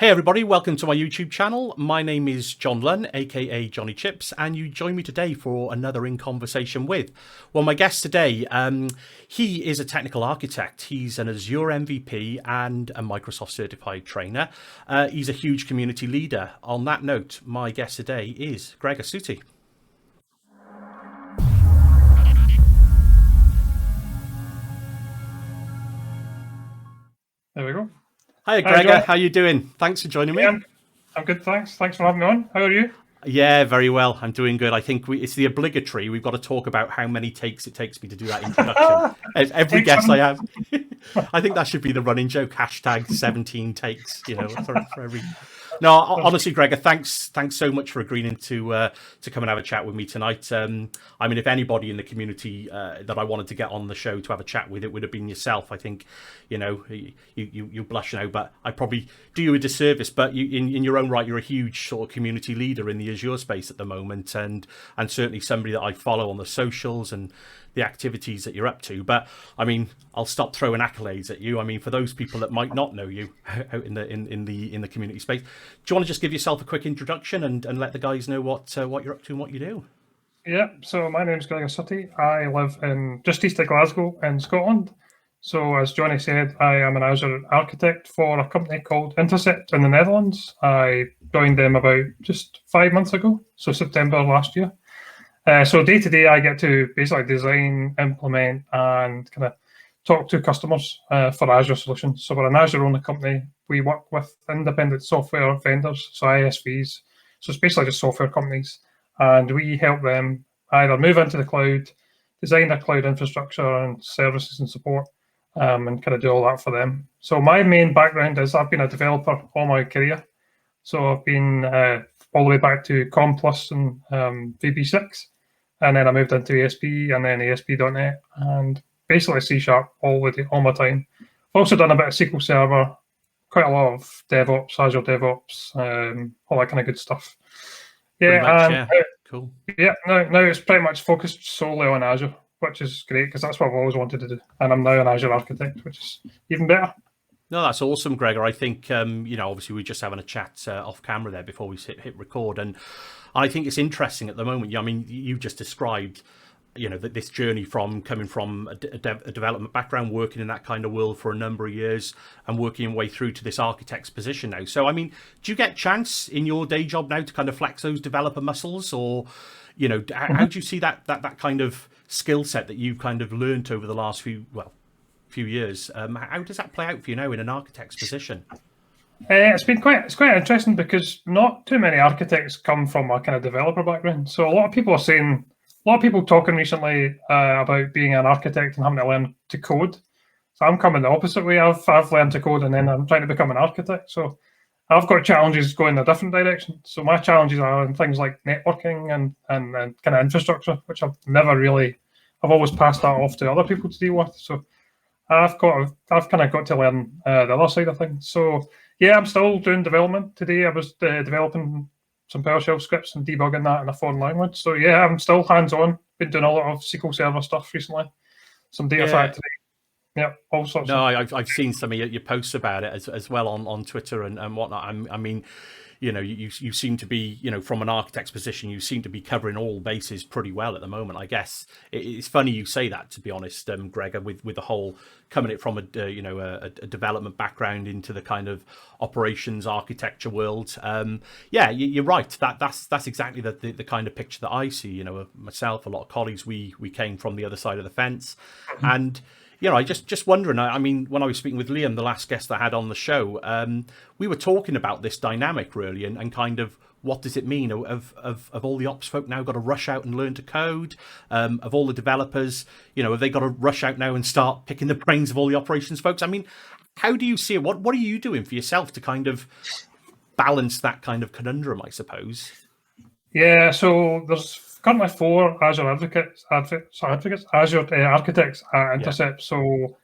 Hey everybody, welcome to my YouTube channel. My name is John Lunn, aka Jonnychipz, and you join me today for another In Conversation With. Well, my guest today, he is a technical architect. He's an Azure MVP and a Microsoft certified trainer. He's a huge community leader. On that note, my guest today is Gregor Suttie. There we go. Hi Gregor, how you doing? Thanks for joining me. Yeah, I'm good, thanks. Thanks for having me on. How are you? Yeah, very well. I'm doing good. I think it's the obligatory. We've got to talk about how many takes it takes me to do that introduction. Every guest I have, I think that should be the running joke. Hashtag 17 takes. For every. No, honestly, Gregor, thanks so much for agreeing to come and have a chat with me tonight. I mean, if anybody in the community that I wanted to get on the show to have a chat with, it would have been yourself. I think, you blush now, but I probably do you a disservice. But in your own right, you're a huge sort of community leader in the Azure space at the moment, and certainly somebody that I follow on the socials and the activities that you're up to. But I mean, I'll stop throwing accolades at you. I mean, for those people that might not know you out in the community space, do you want to just give yourself a quick introduction and let the guys know what you're up to and what you do? Yeah, so my name's Gregor Suttie. I live in just east of Glasgow in Scotland. So as Johnny said, I am an Azure Architect for a company called Intercept in the Netherlands. I joined them about just 5 months ago, so September last year. So day to day, I get to basically design, implement, and kind of talk to customers for Azure solutions. So we're an Azure-only company. We work with independent software vendors, so ISVs. So it's basically just software companies, and we help them either move into the cloud, design their cloud infrastructure and services and support, and kind of do all that for them. So my main background is I've been a developer all my career. So I've been all the way back to Com+ and VB6. And then I moved into ASP and then ASP.NET and basically C# all my time. I've also done a bit of SQL Server, quite a lot of DevOps, Azure DevOps, all that kind of good stuff. Yeah, cool. Yeah, now it's pretty much focused solely on Azure, which is great because that's what I've always wanted to do. And I'm now an Azure Architect, which is even better. No, that's awesome, Gregor. I think, obviously we're just having a chat off camera there before we hit record. And I think it's interesting at the moment. I mean, you just described, that this journey from coming from a development background, working in that kind of world for a number of years and working your way through to this architect's position now. So, I mean, do you get a chance in your day job now to kind of flex those developer muscles, or, how do you see that kind of skill set that you've kind of learned over the last few years? How does that play out for you now in an architect's position? It's quite interesting because not too many architects come from a kind of developer background. So a lot of people talking recently about being an architect and having to learn to code. So I'm coming the opposite way. I've learned to code and then I'm trying to become an architect. So I've got challenges going in a different direction. So my challenges are in things like networking and kind of infrastructure, which I've always passed that off to other people to deal with. So I've kind of got to learn the other side of things. So yeah, I'm still doing development today. I was developing some PowerShell scripts and debugging that in a foreign language. So yeah, I'm still hands-on. Been doing a lot of SQL Server stuff recently. Some data factory. Yeah, all sorts. No, I've seen some of your posts about it as well on Twitter and whatnot. I mean, you seem to be, from an architect's position, you seem to be covering all bases pretty well at the moment. I guess it's funny you say that, to be honest, Gregor, with the whole coming it from a development background into the kind of operations architecture world. Yeah, you're right. That's exactly the kind of picture that I see. Myself, a lot of colleagues, we came from the other side of the fence, and. I just wondering, I mean, when I was speaking with Liam, the last guest I had on the show, we were talking about this dynamic really and kind of what does it mean of all the ops folk now got to rush out and learn to code, of all the developers, have they got to rush out now and start picking the brains of all the operations folks? I mean, how do you see it? What are you doing for yourself to kind of balance that kind of conundrum, I suppose? Yeah, so there's currently 4 Azure Azure Architects at Intercept. So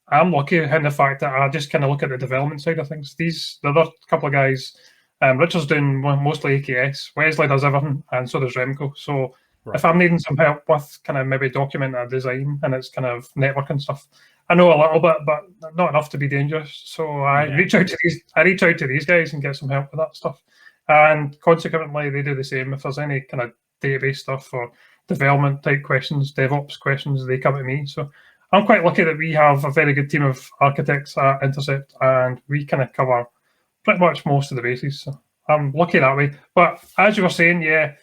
I'm lucky in the fact that I just kind of look at the development side of things. The other couple of guys, Richard's doing mostly AKS, Wesley does everything, and so does Remco. So if I'm needing some help with kind of maybe documenting a design and it's kind of networking stuff, I know a little bit, but not enough to be dangerous. So I reach out to these guys and get some help with that stuff. And consequently, they do the same. If there's any kind of database stuff or development type questions, DevOps questions, they come to me. So I'm quite lucky that we have a very good team of architects at Intercept, and we kind of cover pretty much most of the bases. So I'm lucky that way. But as you were saying, yeah,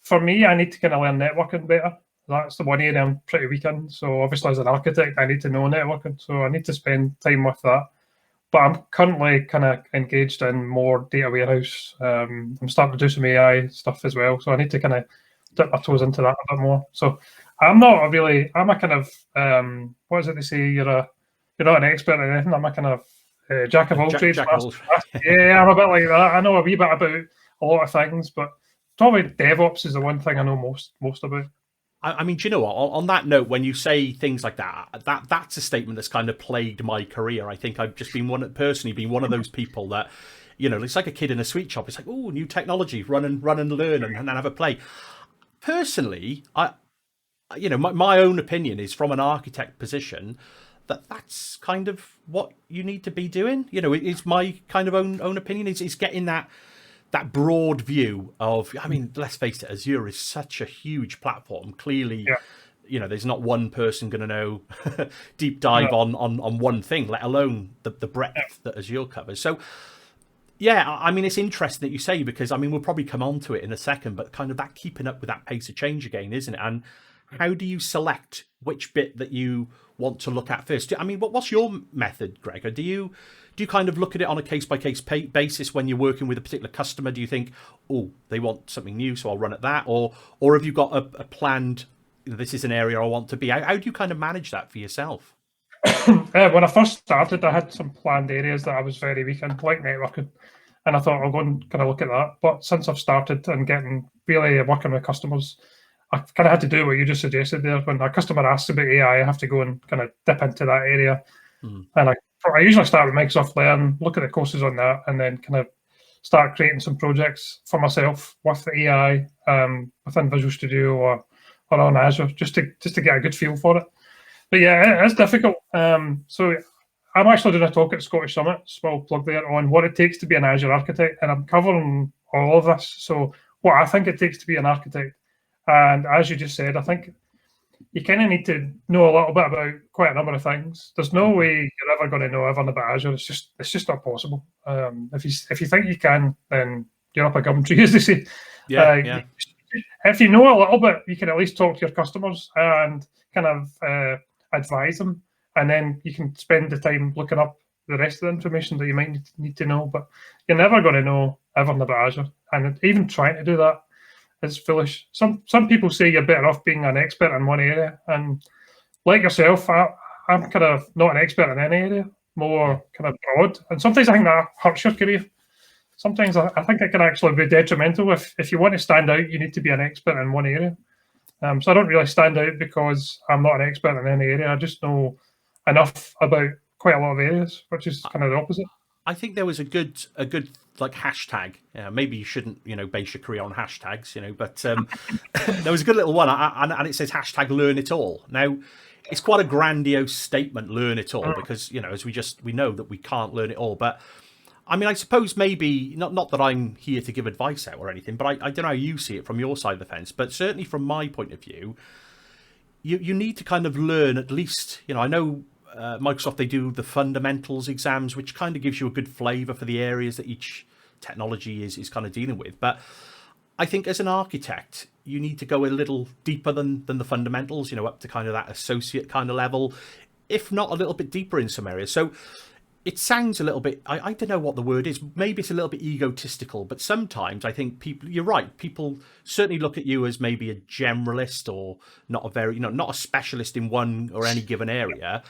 for me, I need to kind of learn networking better. That's the one area I'm pretty weak in. So obviously, as an architect, I need to know networking. So I need to spend time with that. But I'm currently kind of engaged in more data warehouse. I'm starting to do some AI stuff as well. So I need to kind of dip my toes into that a bit more. So I'm a kind of, what is it they say? You're not an expert in anything. I'm a kind of jack of all trades. Yeah, I'm a bit like that. I know a wee bit about a lot of things, but probably DevOps is the one thing I know most about. I mean, do you know what? On that note, when you say things like that's a statement that's kind of plagued my career. I think I've just been one of those people that, it's like a kid in a sweet shop. It's like, oh, new technology, run and learn and have a play. Personally, my own opinion is, from an architect position, that's kind of what you need to be doing. It's my kind of own opinion. Is getting that broad view of, I mean, let's face it, Azure is such a huge platform. Clearly, there's not one person going to know deep dive on one thing, let alone the breadth that Azure covers. So, yeah, I mean, it's interesting that you say, because, I mean, we'll probably come on to it in a second, but kind of that keeping up with that pace of change again, isn't it? And how do you select which bit that you want to look at first? I mean, what's your method, Gregor? Do you kind of look at it on a case-by-case basis when you're working with a particular customer? Do you think, oh, they want something new, so I'll run at that? Or have you got a planned, this is an area I want to be? How do you kind of manage that for yourself? When I first started, I had some planned areas that I was very weak in, like networking. And I thought I'll go and kind of look at that. But since I've started and getting really working with customers, I kind of had to do what you just suggested there. When a customer asks about AI, I have to go and kind of dip into that area. And I usually start with Microsoft Learn, look at the courses on that, and then kind of start creating some projects for myself with the AI within Visual Studio or on Azure, just to get a good feel for it. But yeah, it's difficult. So I'm actually doing a talk at Scottish Summit, small plug there, on what it takes to be an Azure architect, and I'm covering all of this. So what I think it takes to be an architect. And as you just said, I think you kind of need to know a little bit about quite a number of things. There's no way you're ever going to know everything about Azure. It's just not possible. If you think you can, then you're up a gum tree, as they say. Yeah. If you know a little bit, you can at least talk to your customers and kind of advise them, and then you can spend the time looking up the rest of the information that you might need to know. But you're never going to know everything about Azure, and even trying to do that is foolish. Some people say you're better off being an expert in one area, and like yourself, I'm kind of not an expert in any area, more kind of broad. And sometimes I think that hurts your career. Sometimes I think it can actually be detrimental. If you want to stand out, you need to be an expert in one area. So I don't really stand out because I'm not an expert in any area. I just know enough about quite a lot of areas, which is kind of the opposite. I think there was a good like hashtag. Maybe you shouldn't base your career on hashtags, but there was a good little one, and it says hashtag learn it all. Now, it's quite a grandiose statement, learn it all, because as we know that we can't learn it all. But I mean, I suppose maybe not that I'm here to give advice out or anything, but I don't know how you see it from your side of the fence. But certainly from my point of view, you need to kind of learn at least. I know Microsoft, they do the fundamentals exams, which kind of gives you a good flavour for the areas that each technology is kind of dealing with. But I think as an architect, you need to go a little deeper than the fundamentals, up to kind of that associate kind of level, if not a little bit deeper in some areas. So it sounds a little bit, I don't know what the word is, maybe it's a little bit egotistical, but sometimes I think you're right, people certainly look at you as maybe a generalist or not a very, not a specialist in one or any given area.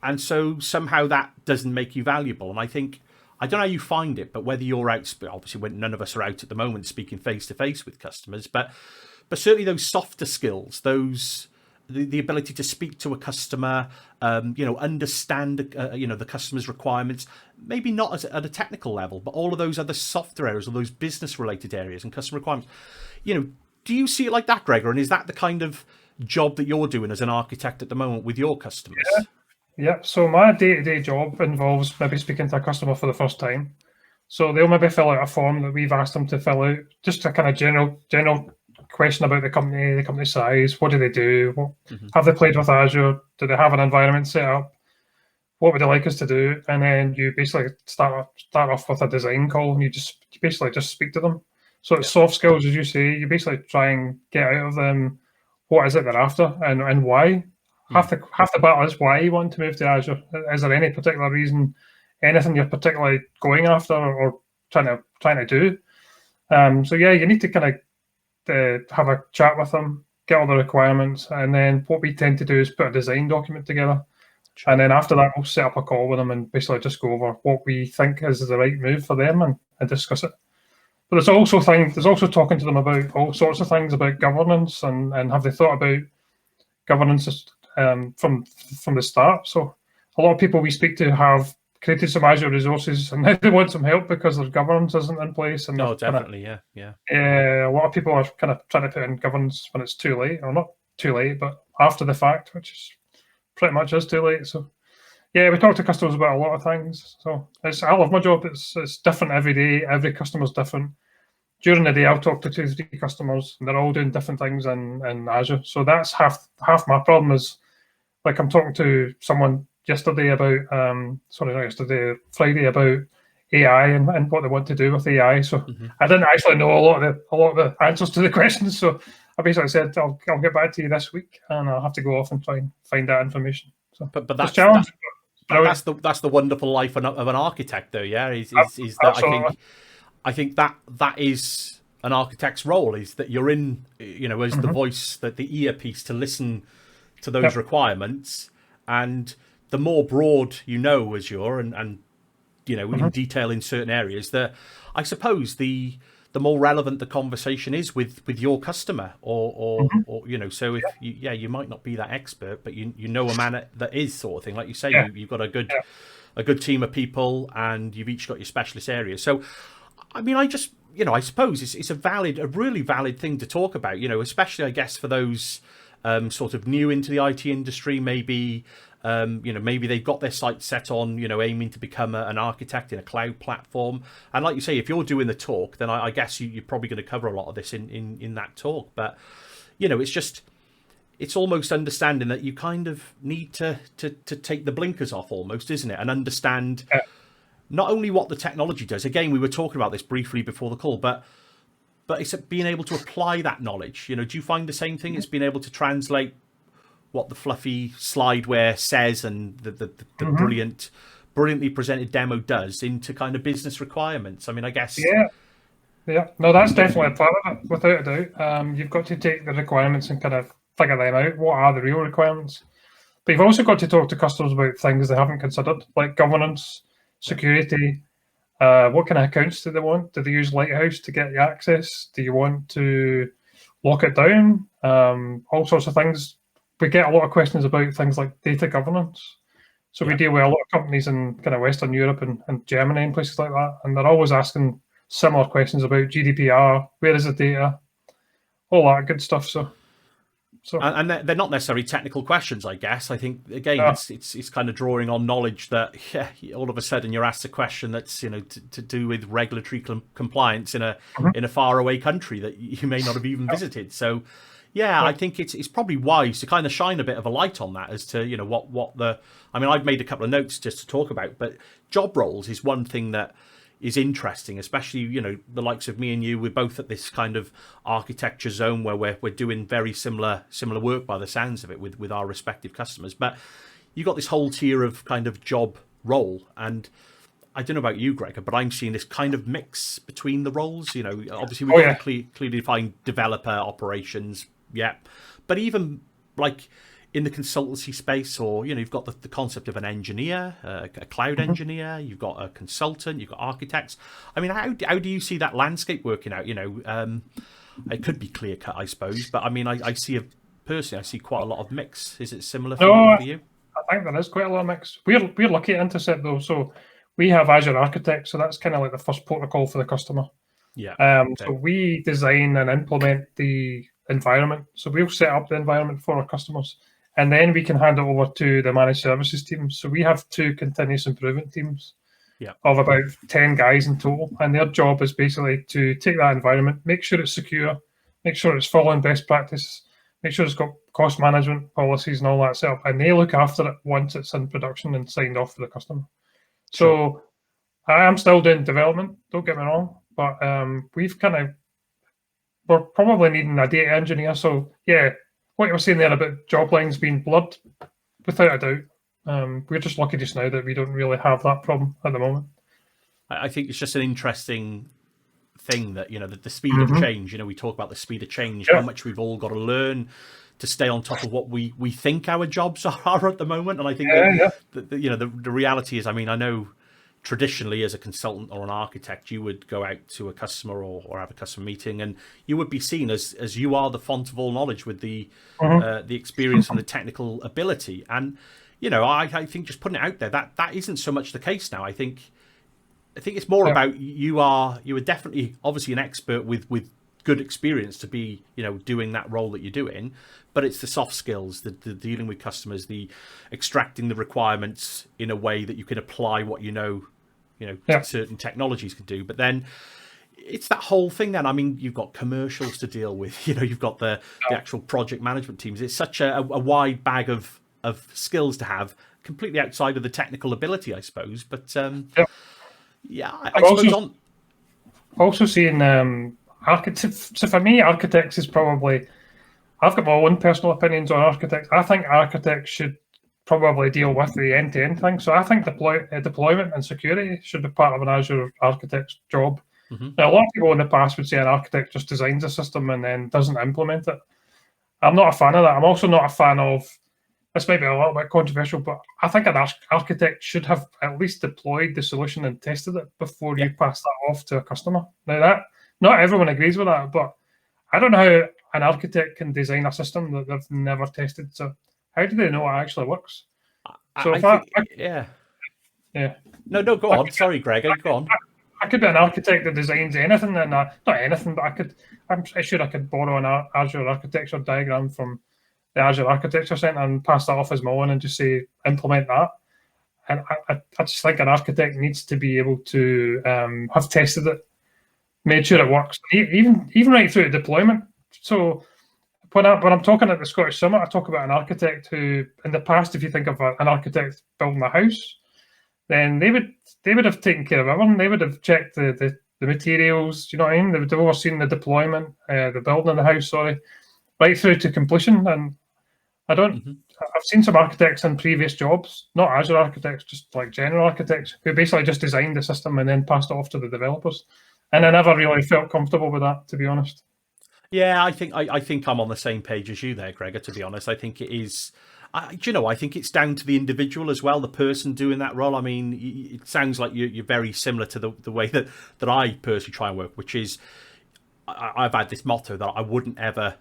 And so somehow that doesn't make you valuable. And I think, I don't know how you find it, but whether you're out, obviously when none of us are out at the moment speaking face to face with customers, but certainly those softer skills, those the ability to speak to a customer, understand, the customer's requirements, maybe not at a technical level, but all of those other softer areas or those business related areas and customer requirements. Do you see it like that, Gregor? And is that the kind of job that you're doing as an architect at the moment with your customers? Yeah, so my day-to-day job involves maybe speaking to a customer for the first time. So they'll maybe fill out a form that we've asked them to fill out, just a kind of general question about the company size, what do they do, have they played with Azure, do they have an environment set up, what would they like us to do, and then you basically start off with a design call, and you basically just speak to them. So it's soft skills, as you say. You basically try and get out of them what is it they're after and why. Half the battle is why you want to move to Azure. Is there any particular reason, anything you're particularly going after or trying to do? So yeah, you need to kind of have a chat with them, get all the requirements, and then what we tend to do is put a design document together. Sure. And then after that, we'll set up a call with them and basically just go over what we think is the right move for them and discuss it. But there's also talking to them about all sorts of things about governance and have they thought about governance from the start. So a lot of people we speak to have created some Azure resources and now they want some help because their governance isn't in place. And no, definitely, yeah. A lot of people are kind of trying to put in governance when it's too late, or not too late, but after the fact, which is pretty much is too late. So yeah, we talk to customers about a lot of things. So I love my job. It's different every day. Every customer's different. During the day, I'll talk to 2-3 customers, and they're all doing different things in Azure. So that's half my problem. Is like I'm talking to someone yesterday about Friday about AI and what they want to do with AI. So I didn't actually know a lot of the answers to the questions. So I basically said I'll get back to you this week, and I'll have to go off and try and find that information. So, but that's challenging. That's the wonderful life of an architect, though. Yeah, is that I think that is an architect's role, is that you're in, as the voice, that the earpiece to listen to those requirements, and the more broad Azure and in detail in certain areas, that I suppose the more relevant the conversation is with your customer or so if you might not be that expert, but you know a man that is, sort of thing, like you say. You've got a good team of people and you've each got your specialist areas. So I mean, I just I suppose it's a really valid thing to talk about, especially I guess for those sort of new into the IT industry. Maybe maybe they've got their sights set on, aiming to become an architect in a cloud platform. And like you say, if you're doing the talk, then I guess you're probably going to cover a lot of this in that talk. But, it's almost understanding that you kind of need to take the blinkers off almost, isn't it? And understand not only what the technology does. Again, we were talking about this briefly before the call, but it's being able to apply that knowledge. Do you find the same thing? It's being able to translate what the fluffy slideware says and the brilliantly presented demo does into kind of business requirements. I mean, I guess. Yeah. No, that's definitely a part of it, without a doubt. You've got to take the requirements and kind of figure them out. What are the real requirements? But you've also got to talk to customers about things they haven't considered, like governance, security. What kind of accounts do they want? Do they use Lighthouse to get the access? Do you want to lock it down? All sorts of things. We get a lot of questions about things like data governance. So we deal with a lot of companies in kind of Western Europe and Germany and places like that. And they're always asking similar questions about GDPR, where is the data, all that good stuff. So and they're not necessarily technical questions, I guess. I think, again, it's kind of drawing on knowledge that all of a sudden you're asked a question that's to do with regulatory compliance in a faraway country that you may not have even visited. So I think it's probably wise to kind of shine a bit of a light on that as to what the. I mean, I've made a couple of notes just to talk about, but job roles is one thing that is interesting, especially the likes of me and you. We're both at this kind of architecture zone where we're doing very similar work by the sounds of it with our respective customers. But you got this whole tier of kind of job role, and I don't know about you, Gregor, but I'm seeing this kind of mix between the roles. Obviously we've got clearly defined developer operations, but even like in the consultancy space, or you've got the concept of an engineer, a cloud engineer, you've got a consultant, you've got architects. I mean, how do you see that landscape working out? It could be clear cut, I suppose, but I mean, I see quite a lot of mix. Is it similar for you? I think there is quite a lot of mix. We're lucky at Intercept though, so we have Azure Architect, so that's kind of like the first protocol for the customer. So we design and implement the environment. So we'll set up the environment for our customers, and then we can hand it over to the managed services team. So we have 2 continuous improvement teams of about 10 guys in total, and their job is basically to take that environment, make sure it's secure, make sure it's following best practice, make sure it's got cost management policies and all that stuff, and they look after it once it's in production and signed off for the customer. So I am still doing development, don't get me wrong, but we're probably needing a data engineer. So yeah, what you were saying there about job lines being blurred, without a doubt. We're just lucky just now that we don't really have that problem at the moment. I think it's just an interesting thing that, the speed of change, we talk about the speed of change, how much we've all got to learn to stay on top of what we think our jobs are at the moment. And I think the reality is, I know traditionally as a consultant or an architect, you would go out to a customer or have a customer meeting, and you would be seen as you are the font of all knowledge with the experience and the technical ability. And I think just putting it out there, that isn't so much the case now. I think it's more about you are definitely obviously an expert with good experience to be doing that role that you're doing, but it's the soft skills, the dealing with customers, the extracting the requirements in a way that you can apply what certain technologies can do. But then it's that whole thing then. You've got commercials to deal with, you've got the actual project management teams. It's such a wide bag of skills to have, completely outside of the technical ability, I suppose. But I've also seen architects. So for me, architects is probably, I've got my own personal opinions on architects. I think architects should probably deal with the end-to-end thing. So I think deployment and security should be part of an Azure Architect's job. Now, a lot of people in the past would say an architect just designs a system and then doesn't implement it. I'm not a fan of that. I'm also not a fan of, this might be a little bit controversial, but I think an architect should have at least deployed the solution and tested it before you pass that off to a customer. Now, not everyone agrees with that, but I don't know how an architect can design a system that they've never tested. So how do they know it actually works? No, go on. Sorry, Greg, go on. I could be an architect that designs anything, and not anything, but I'm sure I could borrow an Azure architecture diagram from the Azure Architecture Center and pass that off as my own and just say, implement that. And I just think an architect needs to be able to have tested it, made sure it works, even right through deployment. So when I'm talking at the Scottish Summit, I talk about an architect who, in the past, if you think of an architect building a house, then they would have taken care of everything. They would have checked the materials, you know what I mean? They would have overseen the deployment, the building of the house, right through to completion. And I've seen some architects in previous jobs, not Azure architects, just like general architects, who basically just designed the system and then passed it off to the developers. And I never really felt comfortable with that, to be honest. Yeah, I think I'm on the same page as you there, Gregor, to be honest. I think it is, I think it's down to the individual as well, the person doing that role. It sounds like you're very similar to the way that I personally try and work, which is I've had this motto that I wouldn't ever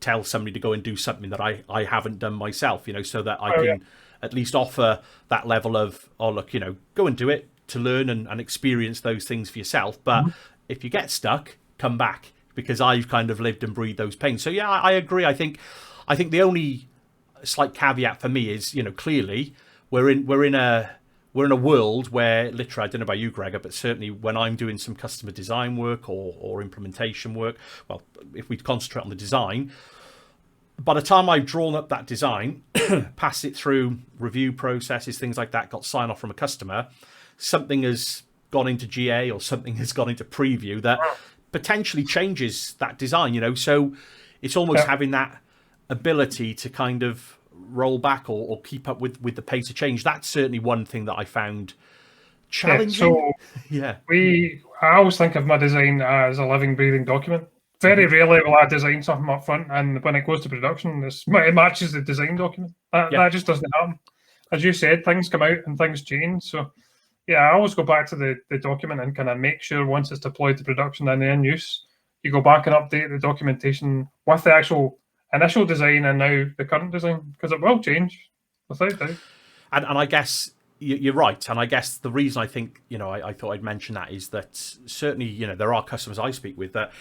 tell somebody to go and do something that I haven't done myself, so that I can at least offer that level of, go and do it to learn and experience those things for yourself. But if you get stuck, come back, because I've kind of lived and breathed those pains. So yeah, I agree. I think the only slight caveat for me is, clearly we're in a world where literally, I don't know about you, Gregor, but certainly when I'm doing some customer design work or implementation work, well, if we concentrate on the design, by the time I've drawn up that design, passed it through review processes, things like that, got sign off from a customer, something has gone into GA or something has gone into preview that potentially changes that design, so it's almost having that ability to kind of roll back or keep up with the pace of change. That's certainly one thing that I found challenging. I always think of my design as a living, breathing document. Very rarely will I design something up front, and when it goes to production, it matches the design document. That just doesn't happen. As you said, things come out and things change. So yeah, I always go back to the document and kind of make sure once it's deployed to production and in use, you go back and update the documentation with the actual initial design and now the current design, because it will change without doubt. And I guess you're right. And I guess the reason I think, I thought I'd mention that is that certainly, there are customers I speak with that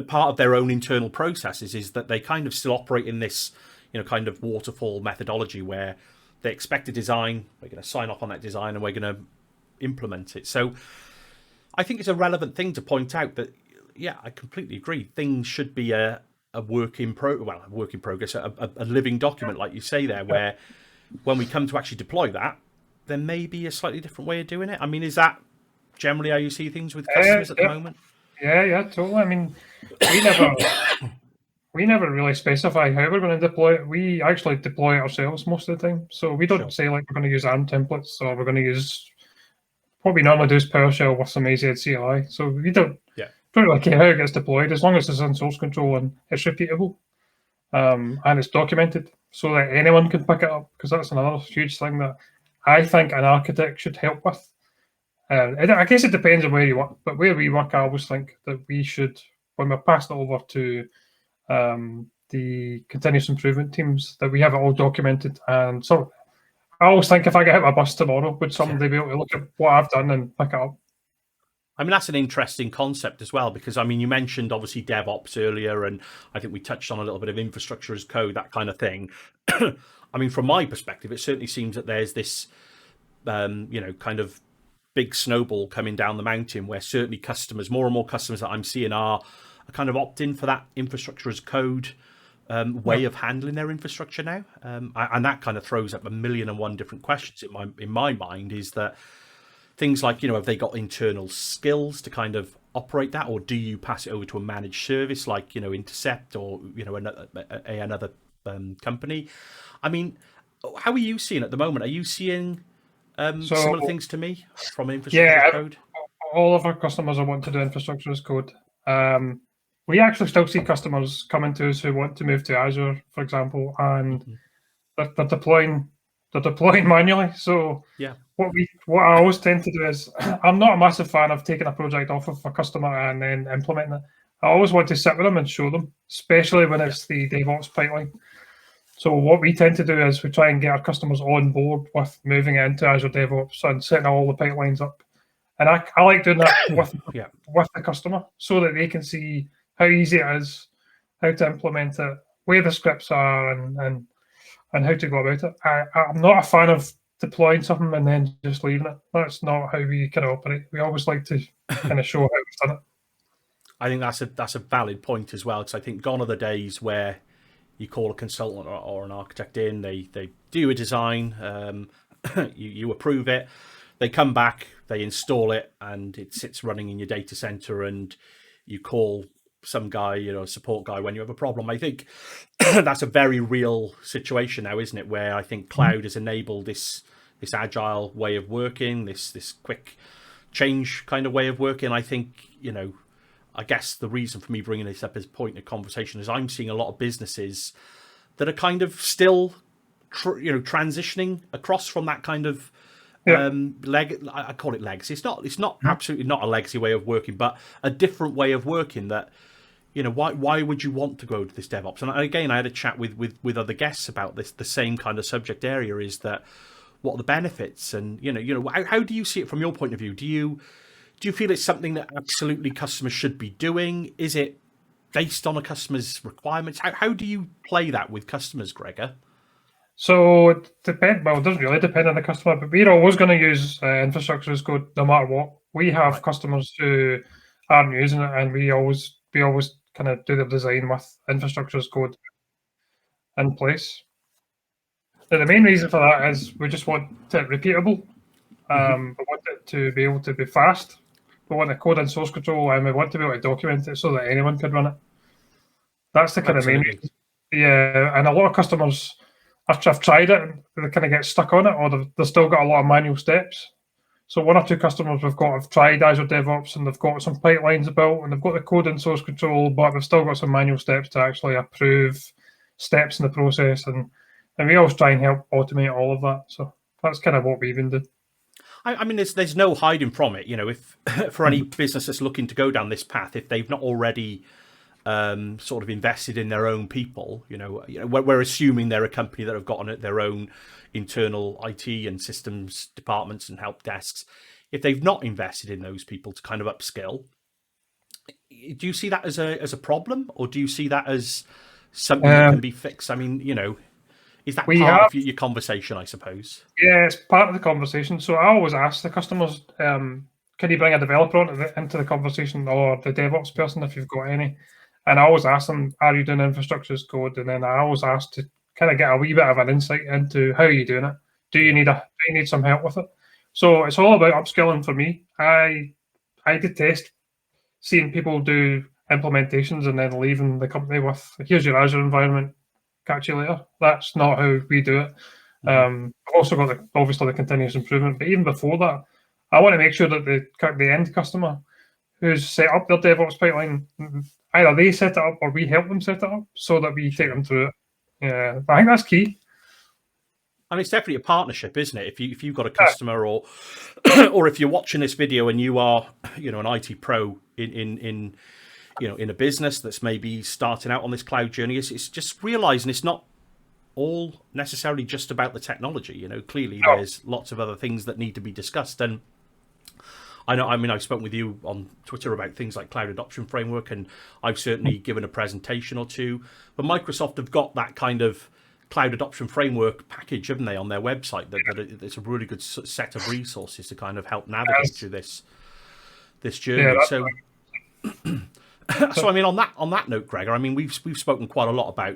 part of their own internal processes is that they kind of still operate in this, kind of waterfall methodology where they expect a design, we're going to sign off on that design, and we're going to implement it. So I think it's a relevant thing to point out that, yeah, I completely agree. Things should be a work in progress, a living document, like you say there, where when we come to actually deploy that, there may be a slightly different way of doing it. I mean, is that generally how you see things with customers at the moment? Yeah, totally. I mean, we never really specify how we're going to deploy it. We actually deploy it ourselves most of the time. So we don't say like we're going to use ARM templates or we're going to use what we normally do is PowerShell with some AZ CLI. So we don't really care how it gets deployed as long as it's in source control and it's repeatable and it's documented so that anyone can pick it up, because that's another huge thing that I think an architect should help with. I guess it depends on where you work, but where we work, I always think that we should, when we're passed it over to the continuous improvement teams, that we have it all documented. And so I always think, if I get hit by a bus tomorrow, would somebody be able to look at what I've done and pick it up? I mean, that's an interesting concept as well, because I mean, you mentioned obviously DevOps earlier, and I think we touched on a little bit of infrastructure as code, that kind of thing. I mean, from my perspective, it certainly seems that there's this, kind of big snowball coming down the mountain where certainly customers, more and more customers that I'm seeing are kind of opting for that infrastructure as code way of handling their infrastructure now. And that kind of throws up 1,000,001 different questions in my mind, is that things like, have they got internal skills to kind of operate that, or do you pass it over to a managed service like, Intercept or, another company? I mean, how are you seeing at the moment? Are you seeing similar things to me from infrastructure as code? All of our customers are wanting to do infrastructure as code. We actually still see customers coming to us who want to move to Azure, for example, and they're deploying manually. So what I always tend to do is, I'm not a massive fan of taking a project off of a customer and then implementing it. I always want to sit with them and show them, especially when it's the DevOps pipeline. So what we tend to do is we try and get our customers on board with moving into Azure DevOps and setting all the pipelines up. And I like doing that with the customer so that they can see how easy it is, how to implement it, where the scripts are, and how to go about it. I'm not a fan of deploying something and then just leaving it. That's not how we kind of operate. We always like to kind of show how we've done it. I think that's a valid point as well, because I think gone are the days where you call a consultant or an architect in, they do a design, you approve it, they come back, they install it, and it sits running in your data center, and you call some guy, support guy when you have a problem. I think that's a very real situation now, isn't it? Where I think cloud has enabled this agile way of working, this quick change kind of way of working. I think, I guess the reason for me bringing this up as a point of conversation is I'm seeing a lot of businesses that are kind of still, transitioning across from that kind of I call it legacy. It's not absolutely not a legacy way of working, but a different way of working that, why would you want to go to this DevOps? And again, I had a chat with other guests about this, the same kind of subject area, is that what are the benefits? And, how do you see it from your point of view? Do you feel it's something that absolutely customers should be doing? Is it based on a customer's requirements? How do you play that with customers, Gregor? So it depends. Well, it doesn't really depend on the customer, but we're always going to use infrastructure as code no matter what. We have customers who aren't using it, and we always kind of do the design with infrastructure as code in place. Now, the main reason for that is we just want it repeatable. We want it to be able to be fast. We want the code and source control, and we want to be able to document it so that anyone could run it. That's the kind of main reason. Yeah, and a lot of customers, after I've tried it, they kind of get stuck on it, or they've still got a lot of manual steps. So one or two customers we've got have tried Azure DevOps, and they've got some pipelines built, and they've got the code and source control, but they've still got some manual steps to actually approve steps in the process. And we always try and help automate all of that. So that's kind of what we even do. I mean, there's no hiding from it. If for any business that's looking to go down this path, if they've not already sort of invested in their own people, we're assuming they're a company that have gotten their own internal IT and systems departments and help desks. If they've not invested in those people to kind of upskill, do you see that as a problem, or do you see that as something that can be fixed? I mean, is that part of your conversation, I suppose? Yeah, it's part of the conversation. So I always ask the customers, can you bring a developer into the conversation, or the DevOps person if you've got any? And I always ask them, are you doing infrastructure as code? And then I always ask to kind of get a wee bit of an insight into how are you doing it. Do you need some help with it? So it's all about upskilling for me. I detest seeing people do implementations and then leaving the company with, here's your Azure environment, catch you later. That's not how we do it. I've also got obviously the continuous improvement, but even before that, I want to make sure that the end customer who's set up their DevOps pipeline, either they set it up or we help them set it up so that we take them through it. Yeah, I think that's key. And it's definitely a partnership, isn't it? If you've got a customer, or if you're watching this video and you are, an IT pro in a business that's maybe starting out on this cloud journey, it's just realizing it's not all necessarily just about the technology. Clearly there's lots of other things that need to be discussed. And I've spoken with you on Twitter about things like Cloud Adoption Framework, and I've certainly given a presentation or two. But Microsoft have got that kind of Cloud Adoption Framework package, haven't they, on their website? That it's a really good set of resources to kind of help navigate through this journey. So I mean, on that note, Gregor, I mean, we've spoken quite a lot about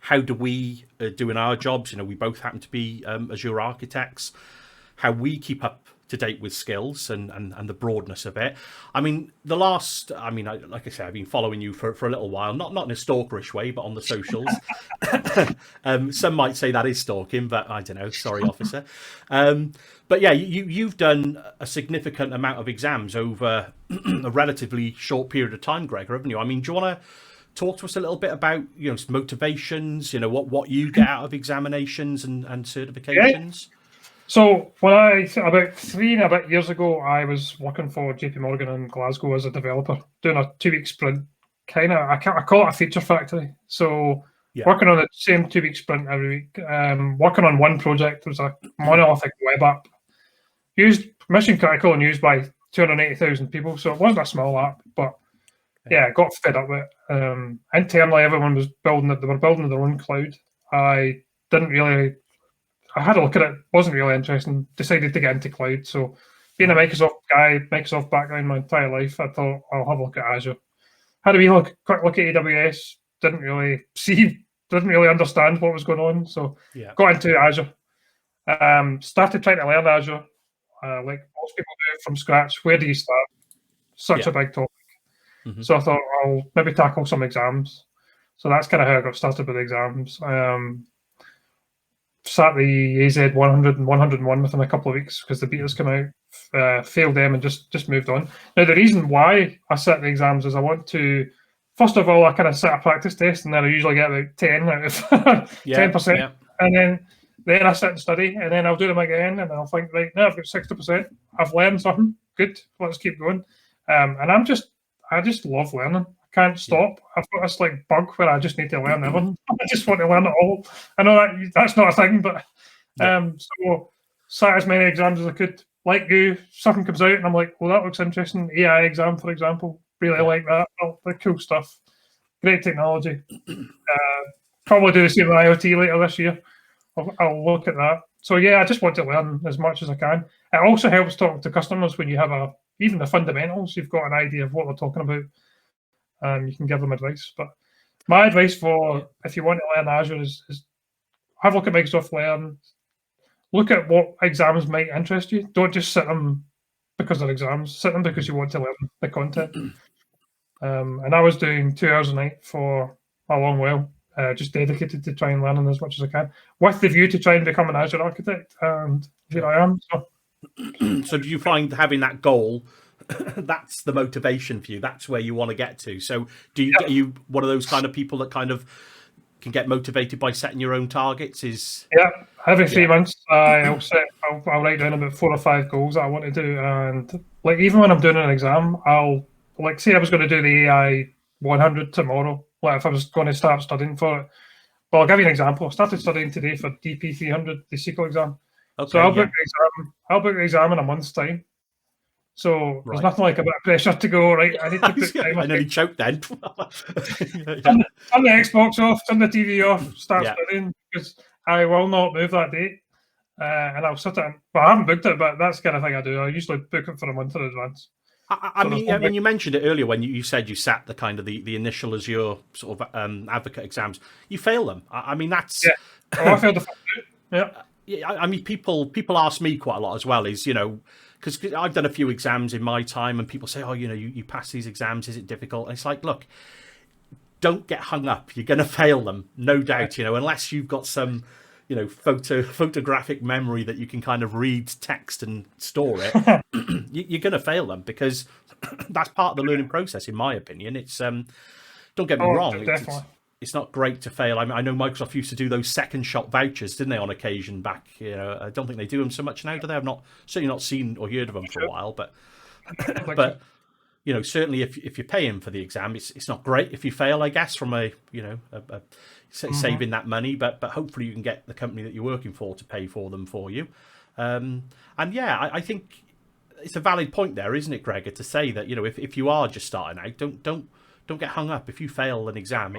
how do we do in our jobs. We both happen to be Azure architects. How we keep up to date with skills and the broadness of it. I mean, like I said, I've been following you for a little while, not in a stalkerish way, but on the socials. Some might say that is stalking, but I don't know. Sorry, officer. But yeah, you've done a significant amount of exams over a relatively short period of time, Gregor, haven't you? I mean, do you want to talk to us a little bit about motivations? What you get out of examinations and certifications? Yeah. So about 3 and a bit years ago, I was working for JP Morgan in Glasgow as a developer, doing a 2-week sprint. I call it a feature factory. So working on the same 2-week sprint every week. Working on one project. It was a monolithic web app, used mission critical and used by 280,000 people. So it wasn't a small app, but yeah, got fed up with it. Internally, everyone was building it. They were building their own cloud. I had a look at it, wasn't really interesting, decided to get into cloud. So being a Microsoft guy, Microsoft background my entire life, I thought I'll have a look at Azure. Had a quick look at AWS, didn't really understand what was going on. So got into Azure. Started trying to learn Azure, like most people do from scratch. Where do you start? Such a big topic. So I thought I'll maybe tackle some exams. So that's kind of how I got started with exams. Sat the AZ 100 and 101 within a couple of weeks because the betas come out, failed them and just moved on. Now, the reason why I set the exams is I want to, first of all, I kind of set a practice test and then I usually get about 10 out of 10%. Yeah. And then I sit and study and then I'll do them again and I'll think, right, now I've got 60%. I've learned something. Good. Let's keep going. And I just love learning. Can't stop. I've got this bug where I just need to learn everything. I just want to learn it all. I know that's not a thing, but so sat as many exams as I could. Like you, something comes out and I'm like, well, that looks interesting. AI exam, for example, really like that. The cool stuff. Great technology. Probably do the same with IoT later this year. I'll look at that. So yeah, I just want to learn as much as I can. It also helps talking to customers when you have even the fundamentals. You've got an idea of what they're talking about. You can give them advice. But my advice for if you want to learn Azure is have a look at Microsoft Learn. Look at what exams might interest you. Don't just sit them because they're exams. Sit them because you want to learn the content. And I was doing 2 hours a night for a long while, just dedicated to try and learning as much as I can, with the view to try and become an Azure architect. And here I am. So do you find having that goal, that's the motivation for you? That's where you want to get to. So do you get you one of those kind of people that kind of can get motivated by setting your own targets? Every 3 months I'll write down about 4 or 5 goals that I want to do, and even when I'm doing an exam, I'll say I was going to do the AI 100 tomorrow. If I was going to start studying for it, well, I'll give you an example. I started studying today for DP 300, the SQL exam. Okay, so I'll book the exam in a month's time. So there's Right. nothing like a bit of pressure to go, right, I need to put time I nearly aside. choked then. Turn the Xbox off, turn the TV off, start Yeah. studying, because I will not move that date. And I'll sit it. Well, I haven't booked it, but that's the kind of thing I do. I usually book it for a month in advance. I mean, you mentioned it earlier when you said you sat the kind of the initial Azure sort of advocate exams. You fail them. I mean, that's. Yeah. Oh, I failed the first two. Yeah. Yeah, I mean, people ask me quite a lot as well. Is because I've done a few exams in my time, and people say, "Oh, you pass these exams. Is it difficult?" And it's like, look, don't get hung up. You're going to fail them, no doubt. Unless you've got some, photographic memory that you can kind of read text and store it, you're going to fail them because that's part of the learning process, in my opinion. It's don't get me wrong. Definitely. It's not great to fail. I mean, I know Microsoft used to do those second shot vouchers, didn't they, on occasion back? I don't think they do them so much now, do they? I've certainly not seen or heard of them for a while, but certainly if you're paying for the exam, it's not great if you fail, I guess, from saving that money, but hopefully you can get the company that you're working for to pay for them for you. I think it's a valid point there, isn't it, Gregor, to say that if you are just starting out, don't get hung up. If you fail an exam,